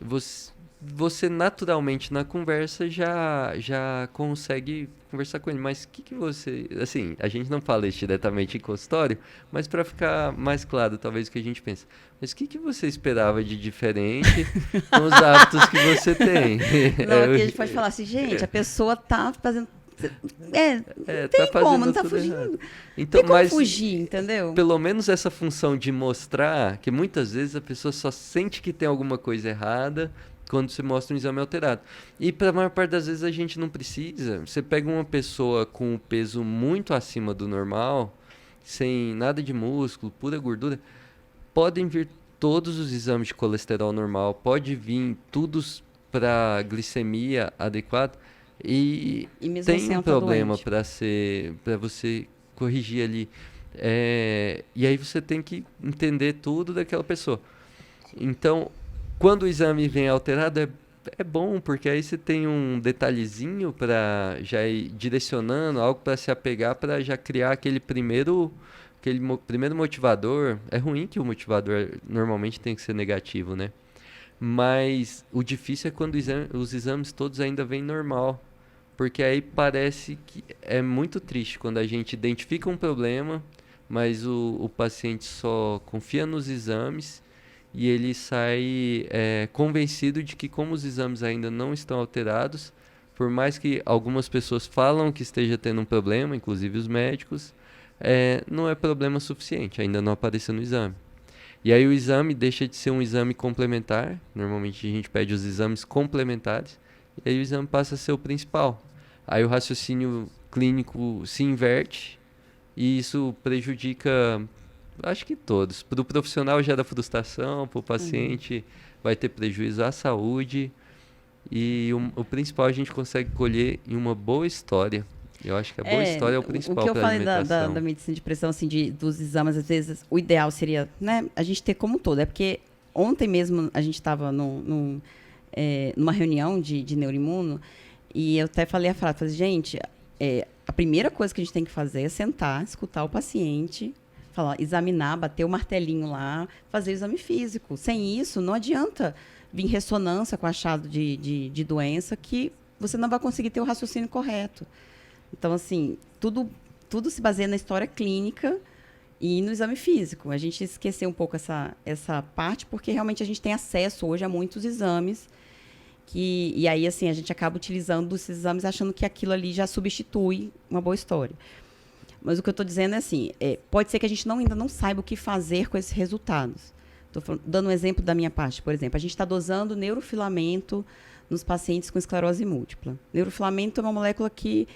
você, você naturalmente na conversa já consegue conversar com ele. Mas o que você... Assim, a gente não fala isso diretamente em consultório, mas para ficar mais claro, talvez, o que a gente pensa. Mas o que você esperava de diferente com os hábitos que você tem? Não, aqui a gente pode falar assim, gente, a pessoa tá fazendo... não Tá tem como, não fazendo tá tudo fugindo. errado. Não Então, tem como mas fugir, entendeu? pelo menos essa função de mostrar que muitas vezes a pessoa só sente que tem alguma coisa errada quando você mostra um exame alterado. E para a maior parte das vezes a gente não precisa. Você pega uma pessoa com um peso muito acima do normal, sem nada de músculo, pura gordura, podem vir todos os exames de colesterol normal, pode vir tudo para glicemia adequada e E mesmo assim tem um ela tá problema doente. para você corrigir ali. E aí você tem que entender tudo daquela pessoa. Então, quando o exame vem alterado, é bom, porque aí você tem um detalhezinho para já ir direcionando, algo para se apegar, para já criar aquele primeiro motivador. É ruim que o motivador normalmente tem que ser negativo, né? Mas o difícil é quando os exames todos ainda vêm normal. Porque aí parece que é muito triste quando a gente identifica um problema, mas o paciente só confia nos exames e ele sai convencido de que como os exames ainda não estão alterados, por mais que algumas pessoas falam que esteja tendo um problema, inclusive os médicos, não é problema suficiente, ainda não apareceu no exame. E aí o exame deixa de ser um exame complementar, normalmente a gente pede os exames complementares, e aí o exame passa a ser o principal. Aí o raciocínio clínico se inverte e isso prejudica, acho que todos. Para o profissional gera frustração, para o Uhum. paciente vai ter prejuízo à saúde e o principal a gente consegue colher em uma boa história. Eu acho que a boa história é o O que principal eu para a falei da alimentação. medicina de precisão, assim, dos exames, às vezes, o ideal seria, né, a gente ter como um todo. É porque ontem mesmo a gente estava numa reunião de neuroimuno e eu até falei a frase, falei, gente, a primeira coisa que a gente tem que fazer é sentar, escutar o paciente, falar, examinar, bater o martelinho lá, fazer o exame físico. Sem isso, não adianta vir ressonância com achado de doença que você não vai conseguir ter o raciocínio correto. Então, assim, tudo se baseia na história clínica e no exame físico. A gente esqueceu um pouco essa parte, porque realmente a gente tem acesso hoje a muitos exames. E aí, assim, a gente acaba utilizando esses exames achando que aquilo ali já substitui uma boa história. Mas o que eu estou dizendo é assim, pode ser que a gente ainda não saiba o que fazer com esses resultados. Estou dando um exemplo da minha parte, por exemplo. A gente está dosando neurofilamento nos pacientes com esclerose múltipla. Neurofilamento é uma molécula que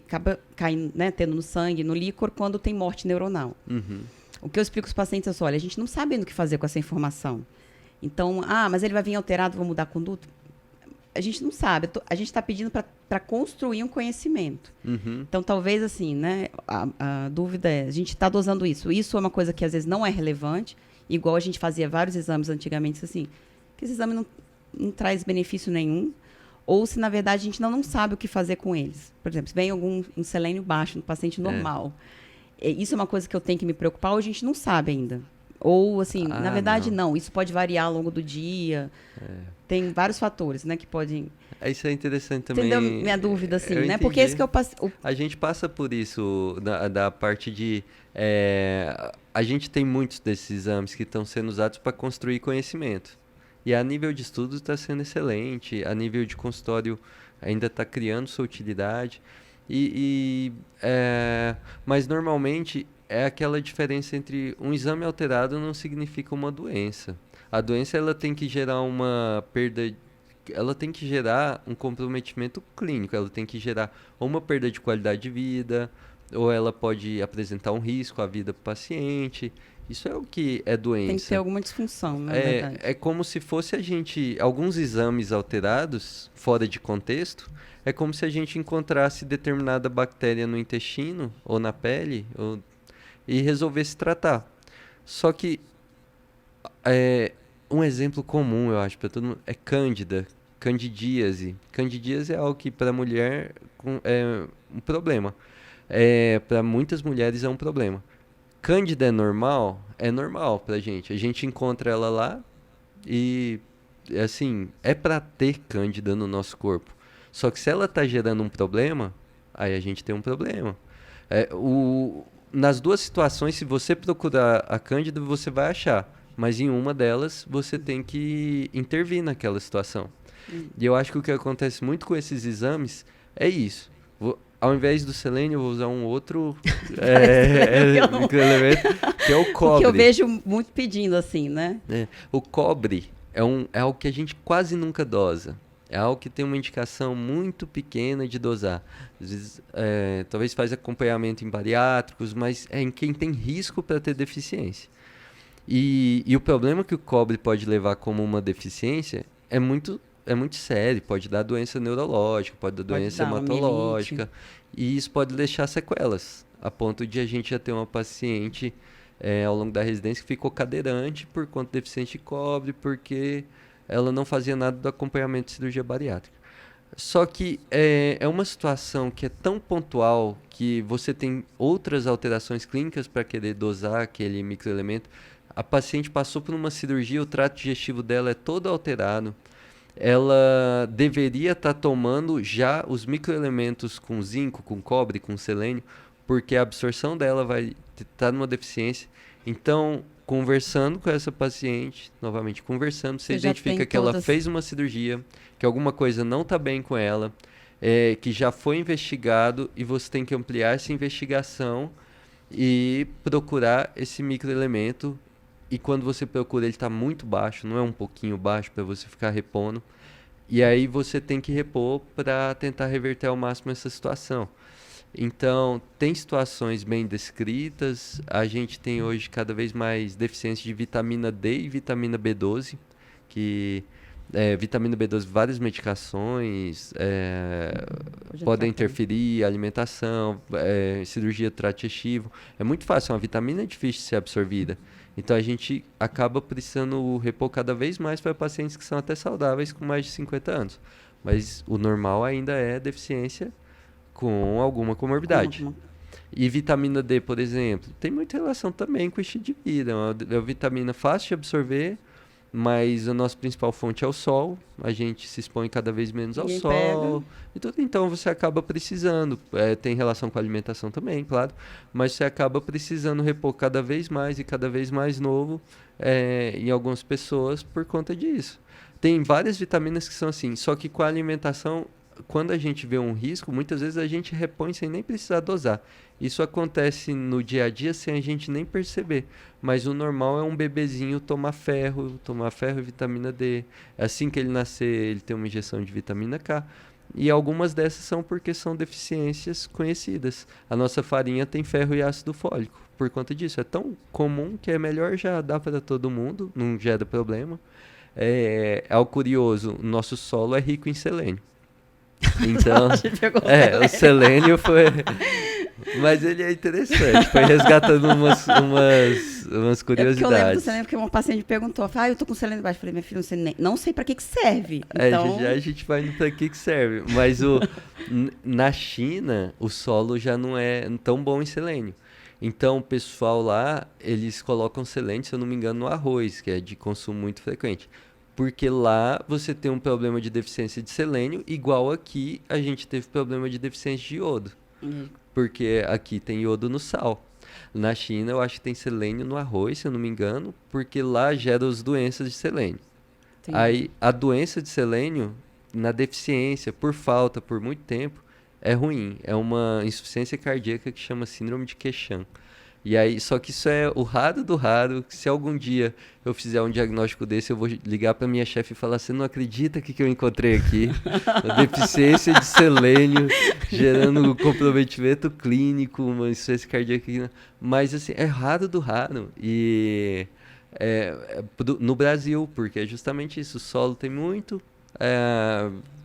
acaba caindo, né, tendo no sangue, no líquor, quando tem morte neuronal. Uhum. O que eu explico aos pacientes é assim, olha, a gente não sabe ainda o que fazer com essa informação. Então, mas ele vai vir alterado, vou mudar a conduta? A gente não sabe. A gente está pedindo para construir um conhecimento. Uhum. Então, talvez, assim, né, a dúvida é, a gente está dosando isso. Isso é uma coisa que, às vezes, não é relevante, igual a gente fazia vários exames antigamente, assim, que esse exame não traz benefício nenhum, ou se, na verdade, a gente não sabe o que fazer com eles. Por exemplo, se vem um selênio baixo no paciente É. normal, isso é uma coisa que eu tenho que me preocupar, ou a gente não sabe ainda. Ou, assim, na Ah, verdade, não. não. Isso pode variar ao longo do dia. Tem vários fatores, né, que podem... Isso é interessante Entendeu também. minha dúvida, assim, Eu né? Porque esse entendi. que eu passo... A gente passa por isso da parte de. A gente tem muitos desses exames que estão sendo usados para construir conhecimento. E a nível de estudo está sendo excelente, a nível de consultório ainda está criando sua utilidade. Mas normalmente é aquela diferença entre um exame alterado não significa uma doença. A doença ela tem que gerar uma perda, ela tem que gerar um comprometimento clínico, ela tem que gerar ou uma perda de qualidade de vida, ou ela pode apresentar um risco à vida do paciente. Isso é o que é Tem que ter doença. alguma disfunção, na É verdade. como se fosse alguns exames alterados, fora de contexto, é como se a gente encontrasse determinada bactéria no intestino, ou na pele, e resolvesse tratar. Só que é, um exemplo comum, eu acho, para todo mundo, é Cândida, candidíase. Candidíase é algo que para mulher é um problema. Para muitas mulheres é um problema. Cândida é normal? É normal pra gente. A gente encontra ela lá e assim, é para ter cândida no nosso corpo. Só que se ela tá gerando um problema, aí a gente tem um problema. Nas duas situações, se você procurar a cândida, você vai achar. Mas em uma delas, você tem que intervir naquela situação. E eu acho que o que acontece muito com esses exames é isso. Ao invés do selênio, eu vou usar um outro microelemento, que é o cobre. O que eu vejo muito pedindo assim, né? O cobre é algo que a gente quase nunca dosa. É algo que tem uma indicação muito pequena de dosar. Às vezes, talvez faz acompanhamento em bariátricos, mas é em quem tem risco para ter deficiência. E o problema que o cobre pode levar como uma deficiência é muito sério. Pode dar doença neurológica, pode dar doença hematológica. E isso pode deixar sequelas, a ponto de a gente já ter uma paciente ao longo da residência que ficou cadeirante por conta de deficiência de cobre, porque ela não fazia nada do acompanhamento de cirurgia bariátrica. Só que é uma situação que é tão pontual que você tem outras alterações clínicas para querer dosar aquele microelemento. A paciente passou por uma cirurgia, o trato digestivo dela é todo alterado. Ela deveria estar tomando já os microelementos com zinco, com cobre, com selênio, porque a absorção dela vai estar numa deficiência. Então, conversando com essa paciente, novamente conversando, você identifica que ela fez uma cirurgia, que alguma coisa não está bem com ela, que já foi investigado e você tem que ampliar essa investigação e procurar esse microelemento. E quando você procura, ele está muito baixo, não é um pouquinho baixo para você ficar repondo. E aí você tem que repor para tentar reverter ao máximo essa situação. Então, tem situações bem descritas. A gente tem hoje cada vez mais deficiência de vitamina D e vitamina B12, que vitamina B12, várias medicações podem interferir, alimentação, cirurgia do trato digestivo. É muito fácil, uma vitamina é difícil de ser absorvida. Então, a gente acaba precisando repor cada vez mais para pacientes que são até saudáveis com mais de 50 anos. Mas o normal ainda é deficiência com alguma comorbidade. E vitamina D, por exemplo, tem muita relação também com o estilo de vida. É uma vitamina fácil de absorver, mas a nossa principal fonte é o sol. A gente se expõe cada vez menos ao sol. E tudo, então você acaba precisando. Tem relação com a alimentação também, claro. Mas você acaba precisando repor cada vez mais e cada vez mais novo em algumas pessoas por conta disso. Tem várias vitaminas que são assim, só que com a alimentação, quando a gente vê um risco, muitas vezes a gente repõe sem nem precisar dosar. Isso acontece no dia a dia sem a gente nem perceber. Mas o normal é um bebezinho tomar ferro e vitamina D. Assim que ele nascer, ele tem uma injeção de vitamina K. E algumas dessas são porque são deficiências conhecidas. A nossa farinha tem ferro e ácido fólico. Por conta disso, é tão comum que é melhor já dar para todo mundo, não gera problema. Algo curioso, o nosso solo é rico em selênio. Então, o selênio foi... Mas ele é interessante, foi resgatando umas curiosidades. Eu lembro do selênio porque uma paciente me perguntou, eu tô com selênio baixo. Eu falei, minha filha, não sei pra que serve. Então... Já a gente vai indo pra que serve. Mas na China, o solo já não é tão bom em selênio. Então, o pessoal lá, eles colocam selênio, se eu não me engano, no arroz, que é de consumo muito frequente. Porque lá você tem um problema de deficiência de selênio, igual aqui a gente teve problema de deficiência de iodo. Porque aqui tem iodo no sal. Na China eu acho que tem selênio no arroz, se eu não me engano, porque lá gera as doenças de selênio. Entendi. Aí a doença de selênio, na deficiência, por falta, por muito tempo, é ruim. É uma insuficiência cardíaca que chama síndrome de Quechan. E aí, só que isso é o raro do raro. Se algum dia eu fizer um diagnóstico desse, eu vou ligar para minha chefe e falar: você não acredita o que eu encontrei aqui? A deficiência de selênio gerando comprometimento clínico, uma insuficiência cardíaca. Mas assim, é raro do raro. E no Brasil, porque é justamente isso. O solo tem muito.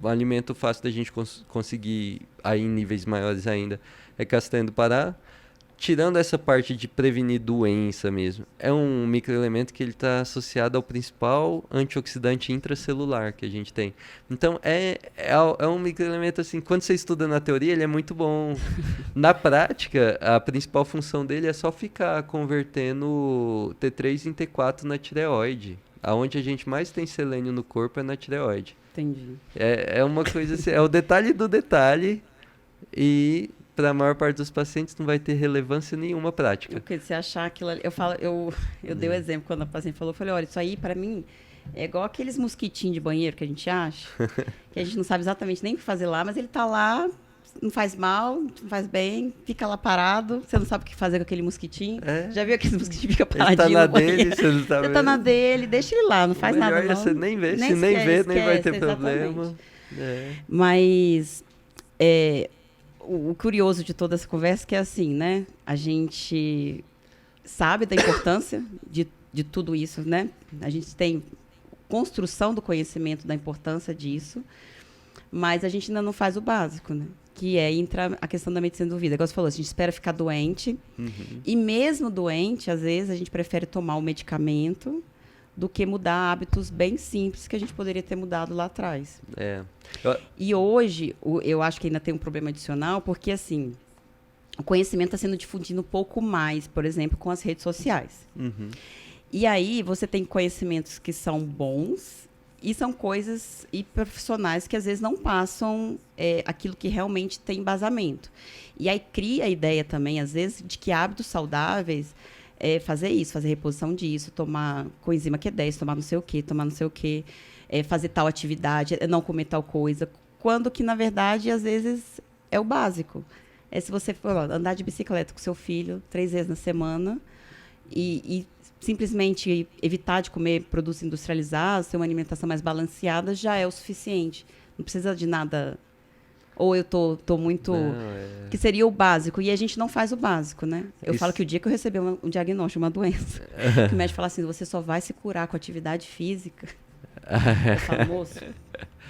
O alimento fácil da gente conseguir aí em níveis maiores ainda é castanha do Pará. Tirando essa parte de prevenir doença mesmo, é um microelemento que ele está associado ao principal antioxidante intracelular que a gente tem. Então, é um microelemento assim, quando você estuda na teoria, ele é muito bom. Na prática, a principal função dele é só ficar convertendo T3 em T4 na tireoide. Aonde a gente mais tem selênio no corpo é na tireoide. Entendi. É uma coisa assim, é o detalhe do detalhe e para a maior parte dos pacientes não vai ter relevância nenhuma prática. Porque se achar aquilo ali, eu dei o exemplo quando a paciente falou, eu falei, olha, isso aí para mim é igual aqueles mosquitinhos de banheiro que a gente acha, que a gente não sabe exatamente nem o que fazer lá, mas ele tá lá, não faz mal, não faz bem, fica lá parado, você não sabe o que fazer com aquele mosquitinho. Já viu aqueles mosquitinhos que fica paradinho? Ele tá na dele, você não tá vendo. Você tá na dele, deixa ele lá, não faz nada não. Melhor você nem ver, se nem ver, nem vai ter problema. Mas o curioso de toda essa conversa é que é assim, né? A gente sabe da importância de tudo isso, né? A gente tem construção do conhecimento da importância disso, mas a gente ainda não faz o básico, né? Que entra a questão da medicina do vida. Igual você falou, a gente espera ficar doente, e mesmo doente, às vezes, a gente prefere tomar o medicamento do que mudar hábitos bem simples que a gente poderia ter mudado lá atrás. E hoje, eu acho que ainda tem um problema adicional, porque, assim, o conhecimento está sendo difundido um pouco mais, por exemplo, com as redes sociais. E aí, você tem conhecimentos que são bons e são coisas e profissionais que, às vezes, não passam aquilo que realmente tem embasamento. E aí, cria a ideia também, às vezes, de que hábitos saudáveis fazer isso, fazer reposição disso, tomar coenzima Q10, tomar não sei o quê, fazer tal atividade, não comer tal coisa, quando que, na verdade, às vezes, é o básico. Se você for andar de bicicleta com seu filho 3 vezes na semana e simplesmente evitar de comer produtos industrializados, ter uma alimentação mais balanceada, já é o suficiente. Não precisa de nada... Ou eu tô muito... Que seria o básico. E a gente não faz o básico, né? Eu falo que o dia que eu receber um diagnóstico de uma doença, que o médico fala assim, você só vai se curar com atividade física. Eu falo, moço,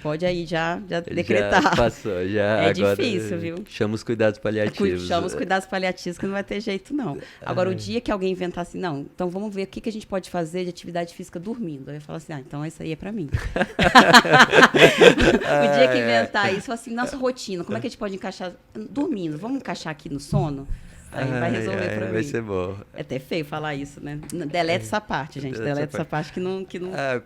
pode aí já decretar. Já passou, já. É agora, difícil, viu? Chama os cuidados paliativos. Chama os cuidados paliativos que não vai ter jeito, não. Agora, o dia que alguém inventar assim, não, então vamos ver o que a gente pode fazer de atividade física dormindo. Aí eu falo assim, então isso aí é pra mim. O dia que inventar isso, assim, nossa rotina, como é que a gente pode encaixar? Dormindo, vamos encaixar aqui no sono? Aí vai resolver pra mim. Vai ser bom. É até feio falar isso, né? Deleta essa parte, gente. Deleta essa parte que não...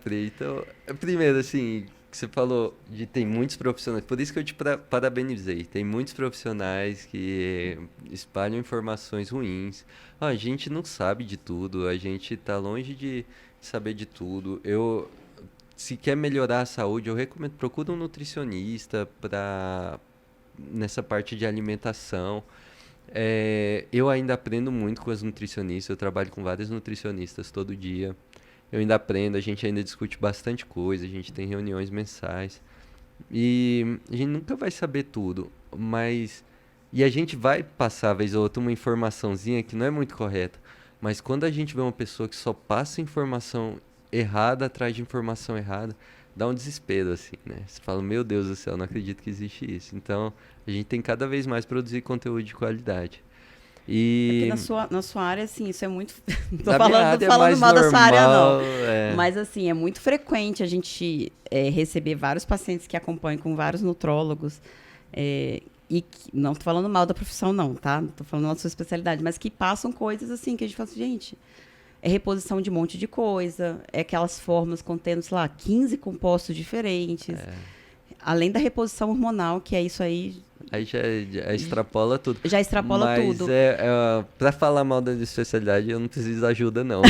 Pri, então... Primeiro, assim, que você falou de tem muitos profissionais. Por isso que eu te parabenizei. Tem muitos profissionais que espalham informações ruins. A gente não sabe de tudo. A gente tá longe de saber de tudo. Se quer melhorar a saúde, eu recomendo, procura um nutricionista nessa parte de alimentação. Eu ainda aprendo muito com as nutricionistas, eu trabalho com várias nutricionistas todo dia, eu ainda aprendo, a gente ainda discute bastante coisa, a gente tem reuniões mensais, e a gente nunca vai saber tudo, e a gente vai passar, vez ou outra, uma informaçãozinha que não é muito correta, mas quando a gente vê uma pessoa que só passa informação errada atrás de informação errada, dá um desespero, assim, né? Você fala, meu Deus do céu, não acredito que existe isso. Então, a gente tem cada vez mais produzir conteúdo de qualidade. Porque na sua área, assim, isso é muito... Não tô Na minha área falando é mais mal da sua área, não. É. Mas, assim, é muito frequente a gente receber vários pacientes que acompanham com vários nutrólogos. Não tô falando mal da profissão, não, tá? Não tô falando da sua especialidade. Mas que passam coisas, assim, que a gente fala assim, gente... É reposição de um monte de coisa, é aquelas fórmulas contendo, sei lá, 15 compostos diferentes. Além da reposição hormonal, que é isso aí... Aí já extrapola tudo. Já extrapola tudo. Mas pra falar mal da especialidade, eu não preciso de ajuda, não.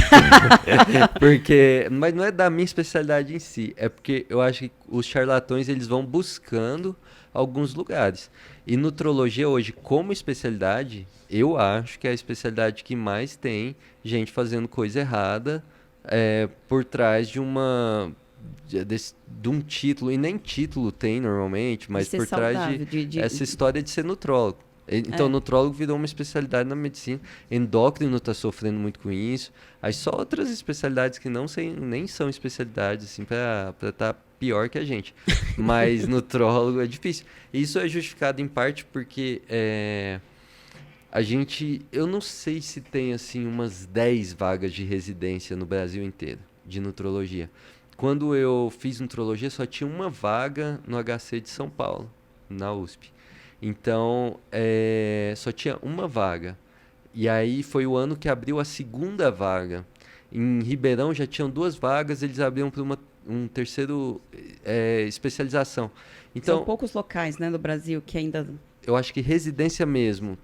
Mas não é da minha especialidade em si. É porque eu acho que os charlatões, eles vão buscando alguns lugares. E nutrologia hoje, como especialidade, eu acho que é a especialidade que mais tem gente fazendo coisa errada por trás de um título, e nem título tem normalmente, mas por trás de essa história de ser nutrólogo. Então, nutrólogo virou uma especialidade na medicina. Endócrino está sofrendo muito com isso. Aí só outras especialidades que nem são especialidades, assim, para estar pior que a gente. Mas nutrólogo é difícil. Isso é justificado em parte porque eu não sei se tem, assim, umas 10 vagas de residência no Brasil inteiro, de nutrologia. Quando eu fiz nutrologia, só tinha uma vaga no HC de São Paulo, na USP. Então, só tinha uma vaga. E aí foi o ano que abriu a segunda vaga. Em Ribeirão já tinham 2 vagas, eles abriam para um terceiro especialização. São Então, poucos locais, né, no Brasil que ainda... eu acho que residência mesmo,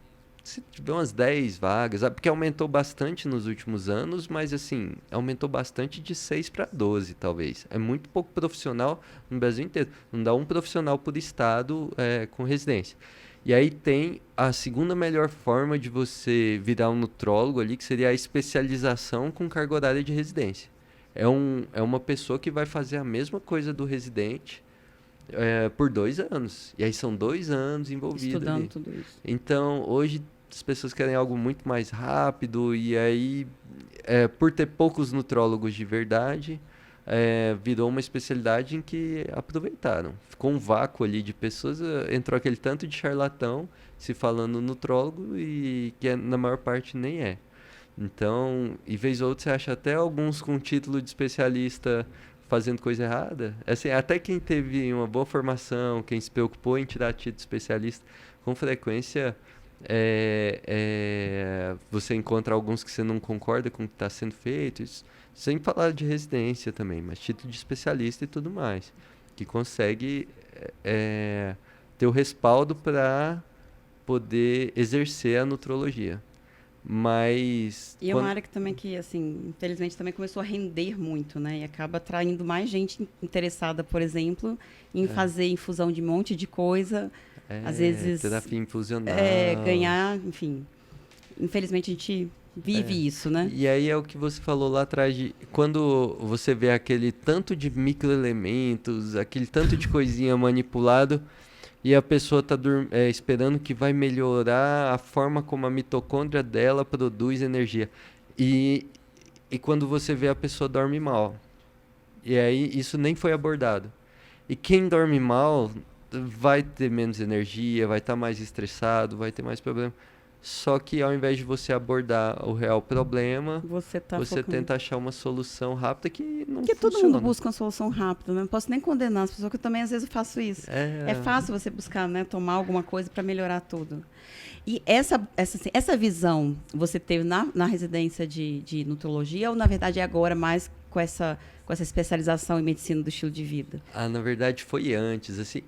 se tiver umas 10 vagas, porque aumentou bastante nos últimos anos, mas assim, aumentou bastante de 6 para 12, talvez. É muito pouco profissional no Brasil inteiro. Não dá um profissional por estado com residência. E aí tem a segunda melhor forma de você virar um nutrólogo ali, que seria a especialização com carga horária de residência. É uma pessoa que vai fazer a mesma coisa do residente por 2 anos. E aí são 2 anos envolvidos Estudando ali. tudo isso. Então, hoje as pessoas querem algo muito mais rápido e aí, por ter poucos nutrólogos de verdade, virou uma especialidade em que aproveitaram. Ficou um vácuo ali de pessoas, entrou aquele tanto de charlatão se falando nutrólogo e que na maior parte nem é. Então, em vez ou outra, você acha até alguns com título de especialista fazendo coisa errada. Assim, até quem teve uma boa formação, quem se preocupou em tirar título de especialista, com frequência você encontra alguns que você não concorda com o que está sendo feito, isso, sem falar de residência também, mas título de especialista e tudo mais, que consegue ter o respaldo para poder exercer a nutrologia. Mas E é uma área que também que, assim, infelizmente também começou a render muito, né? E acaba atraindo mais gente interessada, por exemplo, em fazer infusão de um monte de coisa. Às vezes terapia infusional. Ganhar, enfim. Infelizmente a gente vive isso, né? E aí é o que você falou lá atrás de quando você vê aquele tanto de microelementos, aquele tanto de coisinha manipulado e a pessoa está esperando que vai melhorar a forma como a mitocôndria dela produz energia. E quando você vê a pessoa dorme mal. E aí isso nem foi abordado. E quem dorme mal vai ter menos energia, vai estar mais estressado, vai ter mais problema. Só que ao invés de você abordar o real problema, você tenta achar uma solução rápida que não Porque funciona. todo mundo busca uma solução rápida, né? Não posso nem condenar as pessoas, que eu também às vezes faço isso. É fácil você buscar, né, tomar alguma coisa para melhorar tudo. E essa visão você teve na residência de nutrologia ou, na verdade, é agora mais com essa especialização em medicina do estilo de vida? Na verdade, foi antes. Assim,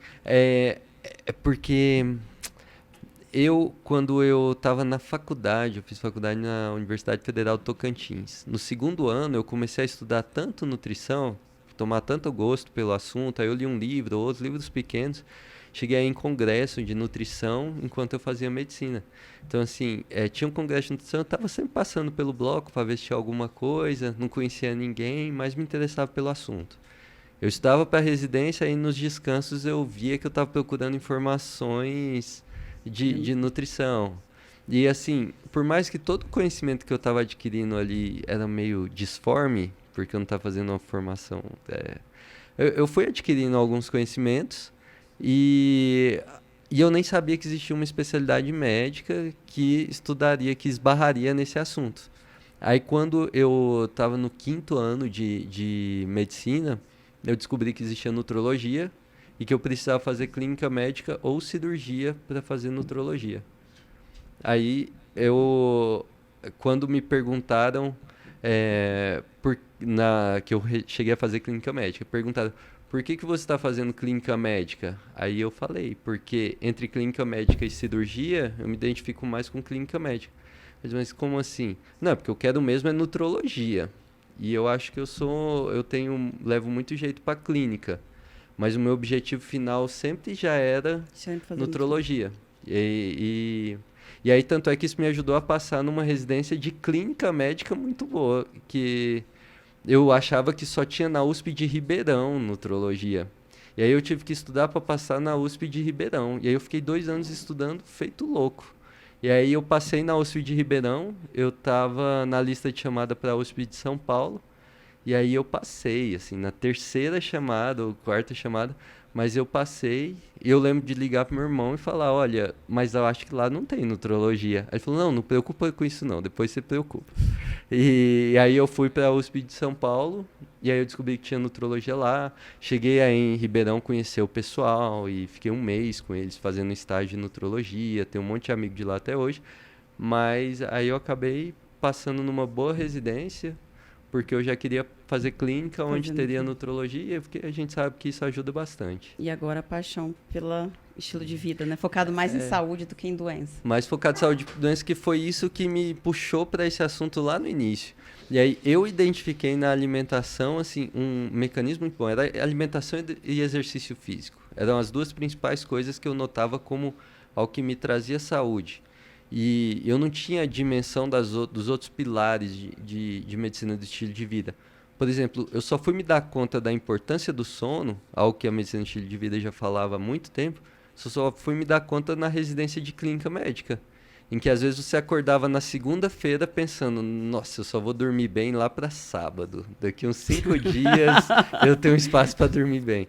porque quando eu estava na faculdade, eu fiz faculdade na Universidade Federal do Tocantins. No segundo ano, eu comecei a estudar tanto nutrição, tomar tanto gosto pelo assunto. Aí eu li um livro, outros livros pequenos. Cheguei aí em congresso de nutrição enquanto eu fazia medicina. Então, assim, tinha um congresso de nutrição, eu estava sempre passando pelo bloco para ver se tinha alguma coisa, não conhecia ninguém, mas me interessava pelo assunto. Eu estudava para residência e nos descansos eu via que eu estava procurando informações de nutrição. E, assim, por mais que todo o conhecimento que eu estava adquirindo ali era meio disforme, porque eu não estava fazendo uma formação... eu fui adquirindo alguns conhecimentos, e eu nem sabia que existia uma especialidade médica que esbarraria nesse assunto. Aí quando eu estava no 5º ano de medicina, eu descobri que existia nutrologia e que eu precisava fazer clínica médica ou cirurgia para fazer nutrologia. Aí quando me perguntaram, que eu cheguei a fazer clínica médica, perguntaram: por que você está fazendo clínica médica? Aí eu falei, porque entre clínica médica e cirurgia, eu me identifico mais com clínica médica. Mas como assim? Não, porque eu quero mesmo é nutrologia. E eu acho que levo muito jeito para clínica. Mas o meu objetivo final sempre já era nutrologia. E aí, tanto é que isso me ajudou a passar numa residência de clínica médica muito boa, que eu achava que só tinha na USP de Ribeirão nutrologia. E aí eu tive que estudar para passar na USP de Ribeirão. E aí eu fiquei 2 anos estudando, feito louco. E aí eu passei na USP de Ribeirão, eu estava na lista de chamada para a USP de São Paulo. E aí eu passei, assim, na 3ª chamada ou 4ª chamada, mas eu passei e eu lembro de ligar pro meu irmão e falar: olha, mas eu acho que lá não tem nutrologia. Aí ele falou: não preocupa com isso não, depois você preocupa. E aí eu fui para a USP de São Paulo e aí eu descobri que tinha nutrologia lá. Cheguei aí em Ribeirão, conhecer o pessoal e fiquei 1 mês com eles fazendo estágio de nutrologia, tenho um monte de amigo de lá até hoje. Mas aí eu acabei passando numa boa residência, porque eu já queria fazer clínica onde Fazendo teria clínica. nutrologia, porque a gente sabe que isso ajuda bastante. E agora a paixão pelo estilo de vida, né? Focado mais em saúde do que em doença. Mais focado em saúde e doença, que foi isso que me puxou para esse assunto lá no início. E aí eu identifiquei na alimentação assim um mecanismo muito bom, era alimentação e exercício físico. Eram as duas principais coisas que eu notava como algo que me trazia saúde. E eu não tinha a dimensão dos outros pilares de medicina do estilo de vida. Por exemplo, eu só fui me dar conta da importância do sono, algo que a medicina do estilo de vida já falava há muito tempo, só fui me dar conta na residência de clínica médica. Em que às vezes você acordava na segunda-feira pensando, nossa, eu só vou dormir bem lá para sábado. Daqui uns 5 dias eu tenho espaço para dormir bem.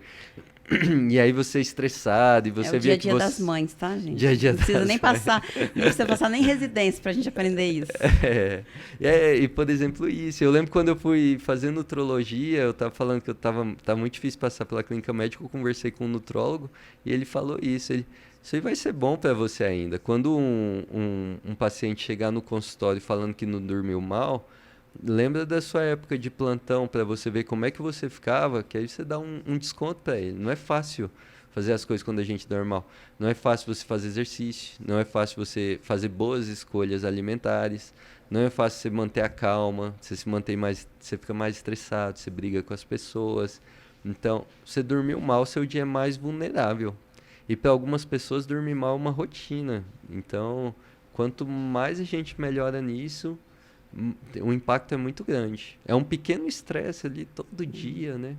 E aí você estressado e você É o dia via a que dia você... das mães, tá, gente? Dia a dia Não precisa das nem mães. passar, não precisa passar nem residência pra gente aprender isso. E por exemplo isso, eu lembro quando eu fui fazer nutrologia, eu tava falando que tá muito difícil passar pela clínica médica, eu conversei com um nutrólogo e ele falou isso, isso aí vai ser bom para você ainda. Quando um paciente chegar no consultório falando que não dormiu mal, lembra da sua época de plantão para você ver como é que você ficava, que aí você dá um desconto para ele. Não é fácil fazer as coisas quando a gente dorme mal. Não é fácil você fazer exercício, não é fácil você fazer boas escolhas alimentares, não é fácil você manter a calma, você se mantém mais, você fica mais estressado, você briga com as pessoas. Então, você dormiu mal, seu dia é mais vulnerável. E para algumas pessoas dormir mal é uma rotina. Então, quanto mais a gente melhora nisso, o impacto é muito grande. É um pequeno estresse ali todo dia, né?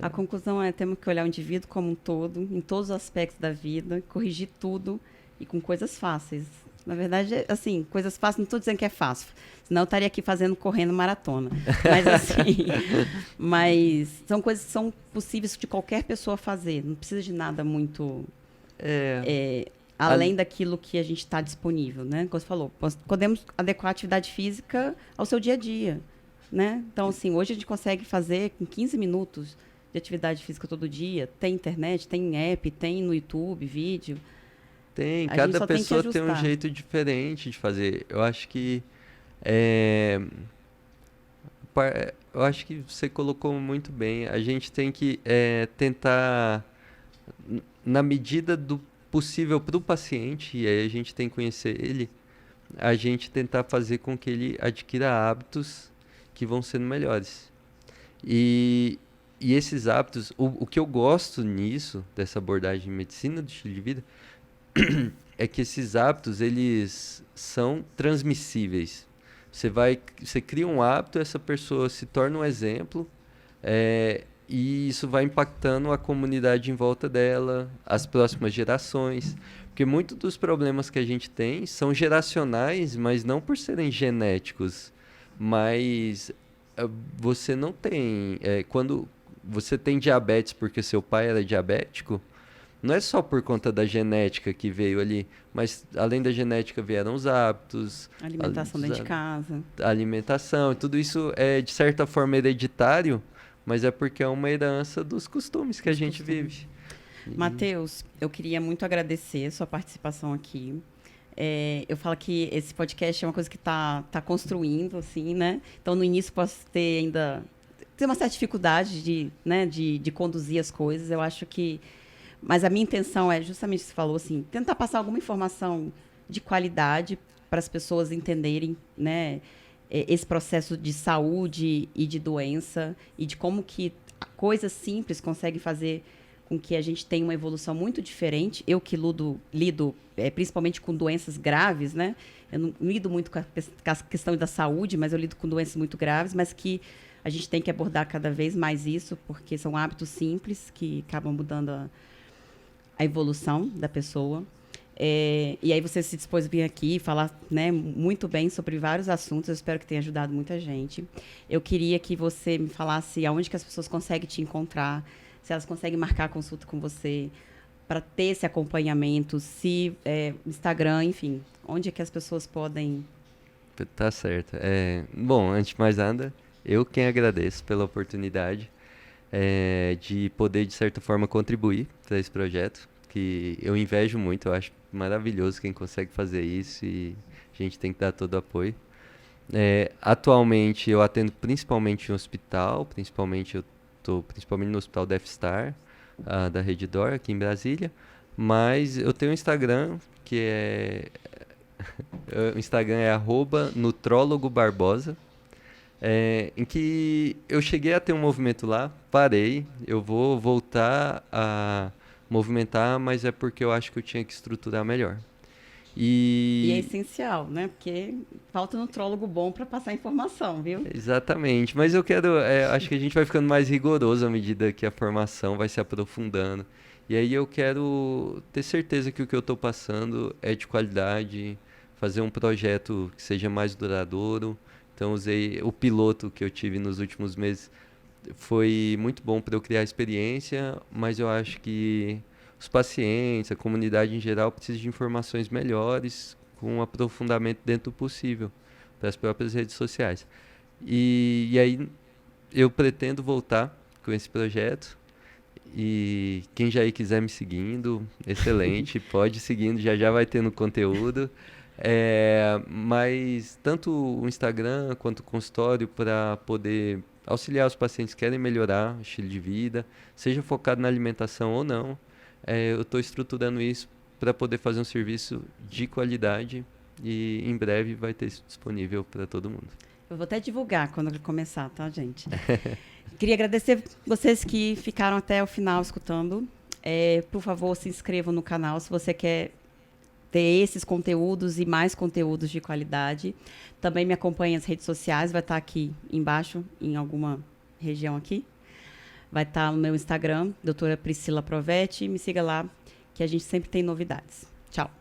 A conclusão é temos que olhar o indivíduo como um todo, em todos os aspectos da vida, corrigir tudo e com coisas fáceis. Na verdade, assim, coisas fáceis, não estou dizendo que é fácil, senão eu estaria aqui correndo maratona. Mas assim, mas são coisas que são possíveis de qualquer pessoa fazer, não precisa de nada muito além daquilo que a gente está disponível, né? Como você falou, podemos adequar a atividade física ao seu dia a dia, né? Então, assim, hoje a gente consegue fazer com 15 minutos de atividade física todo dia, tem internet, tem app, tem no YouTube, vídeo. Tem, A gente cada só tem que pessoa tem um ajustar. jeito diferente de fazer. É, eu acho que você colocou muito bem. A gente tem que tentar, na medida do possível para o paciente, e aí a gente tem que conhecer ele, a gente tentar fazer com que ele adquira hábitos que vão sendo melhores. E esses hábitos, o que eu gosto nisso, dessa abordagem de medicina do estilo de vida, é que esses hábitos, eles são transmissíveis. Você cria um hábito, essa pessoa se torna um exemplo, e isso vai impactando a comunidade em volta dela, as próximas gerações. Porque muitos dos problemas que a gente tem são geracionais, mas não por serem genéticos. Mas você não tem... quando você tem diabetes porque seu pai era diabético, não é só por conta da genética que veio ali, mas além da genética vieram os hábitos, Alimentação dentro de casa. a alimentação, tudo isso é de certa forma hereditário, mas é porque é uma herança dos costumes que a gente vive. Matheus, eu queria muito agradecer a sua participação aqui. Eu falo que esse podcast é uma coisa que está construindo, assim, né? Então, no início, posso ter uma certa dificuldade de conduzir as coisas. Eu acho que... Mas a minha intenção é justamente o que você falou, assim, tentar passar alguma informação de qualidade para as pessoas entenderem, né, esse processo de saúde e de doença e de como que coisas simples conseguem fazer com que a gente tenha uma evolução muito diferente. Eu que lido principalmente com doenças graves, né? Eu não lido muito com a questão da saúde, mas eu lido com doenças muito graves, mas que a gente tem que abordar cada vez mais isso, porque são hábitos simples que acabam mudando a evolução da pessoa. E aí você se dispôs a vir aqui falar, né, muito bem sobre vários assuntos. Eu espero que tenha ajudado muita gente. Eu queria que você me falasse aonde que as pessoas conseguem te encontrar, se elas conseguem marcar a consulta com você, para ter esse acompanhamento, se Instagram, enfim, onde é que as pessoas podem... Tá certo. Bom, antes de mais nada, eu quem agradeço pela oportunidade de poder, de certa forma, contribuir para esse projeto, que eu invejo muito, eu acho maravilhoso quem consegue fazer isso e a gente tem que dar todo o apoio. Atualmente eu atendo principalmente em hospital, principalmente eu estou principalmente no Hospital Death Star, da Redditor, aqui em Brasília, mas eu tenho um Instagram, que o Instagram é @nutrólogobarbosa, em que eu cheguei a ter um movimento lá, parei, eu vou voltar a movimentar, mas é porque eu acho que eu tinha que estruturar melhor. E é E essencial, né? Porque falta nutrólogo bom para passar informação, viu? exatamente, mas eu acho que a gente vai ficando mais rigoroso à medida que a formação vai se aprofundando. E aí eu quero ter certeza que o que eu estou passando é de qualidade, fazer um projeto que seja mais duradouro. Então usei o piloto que eu tive nos últimos meses, foi muito bom para eu criar experiência, mas eu acho que os pacientes, a comunidade em geral, precisa de informações melhores, com um aprofundamento dentro do possível, para as próprias redes sociais. E aí eu pretendo voltar com esse projeto. E quem já aí quiser me seguindo, excelente, pode ir seguindo, já já vai tendo conteúdo. Mas tanto o Instagram quanto o consultório para poder auxiliar os pacientes que querem melhorar o estilo de vida, seja focado na alimentação ou não, eu estou estruturando isso para poder fazer um serviço de qualidade e em breve vai ter isso disponível para todo mundo. Eu vou até divulgar quando ele começar, tá, gente? Queria agradecer vocês que ficaram até o final escutando. Por favor, se inscrevam no canal se você quer ter esses conteúdos e mais conteúdos de qualidade. Também me acompanhe nas redes sociais, vai estar aqui embaixo, em alguma região aqui. Vai estar no meu Instagram, doutora Priscila Provetti. Me siga lá, que a gente sempre tem novidades. Tchau.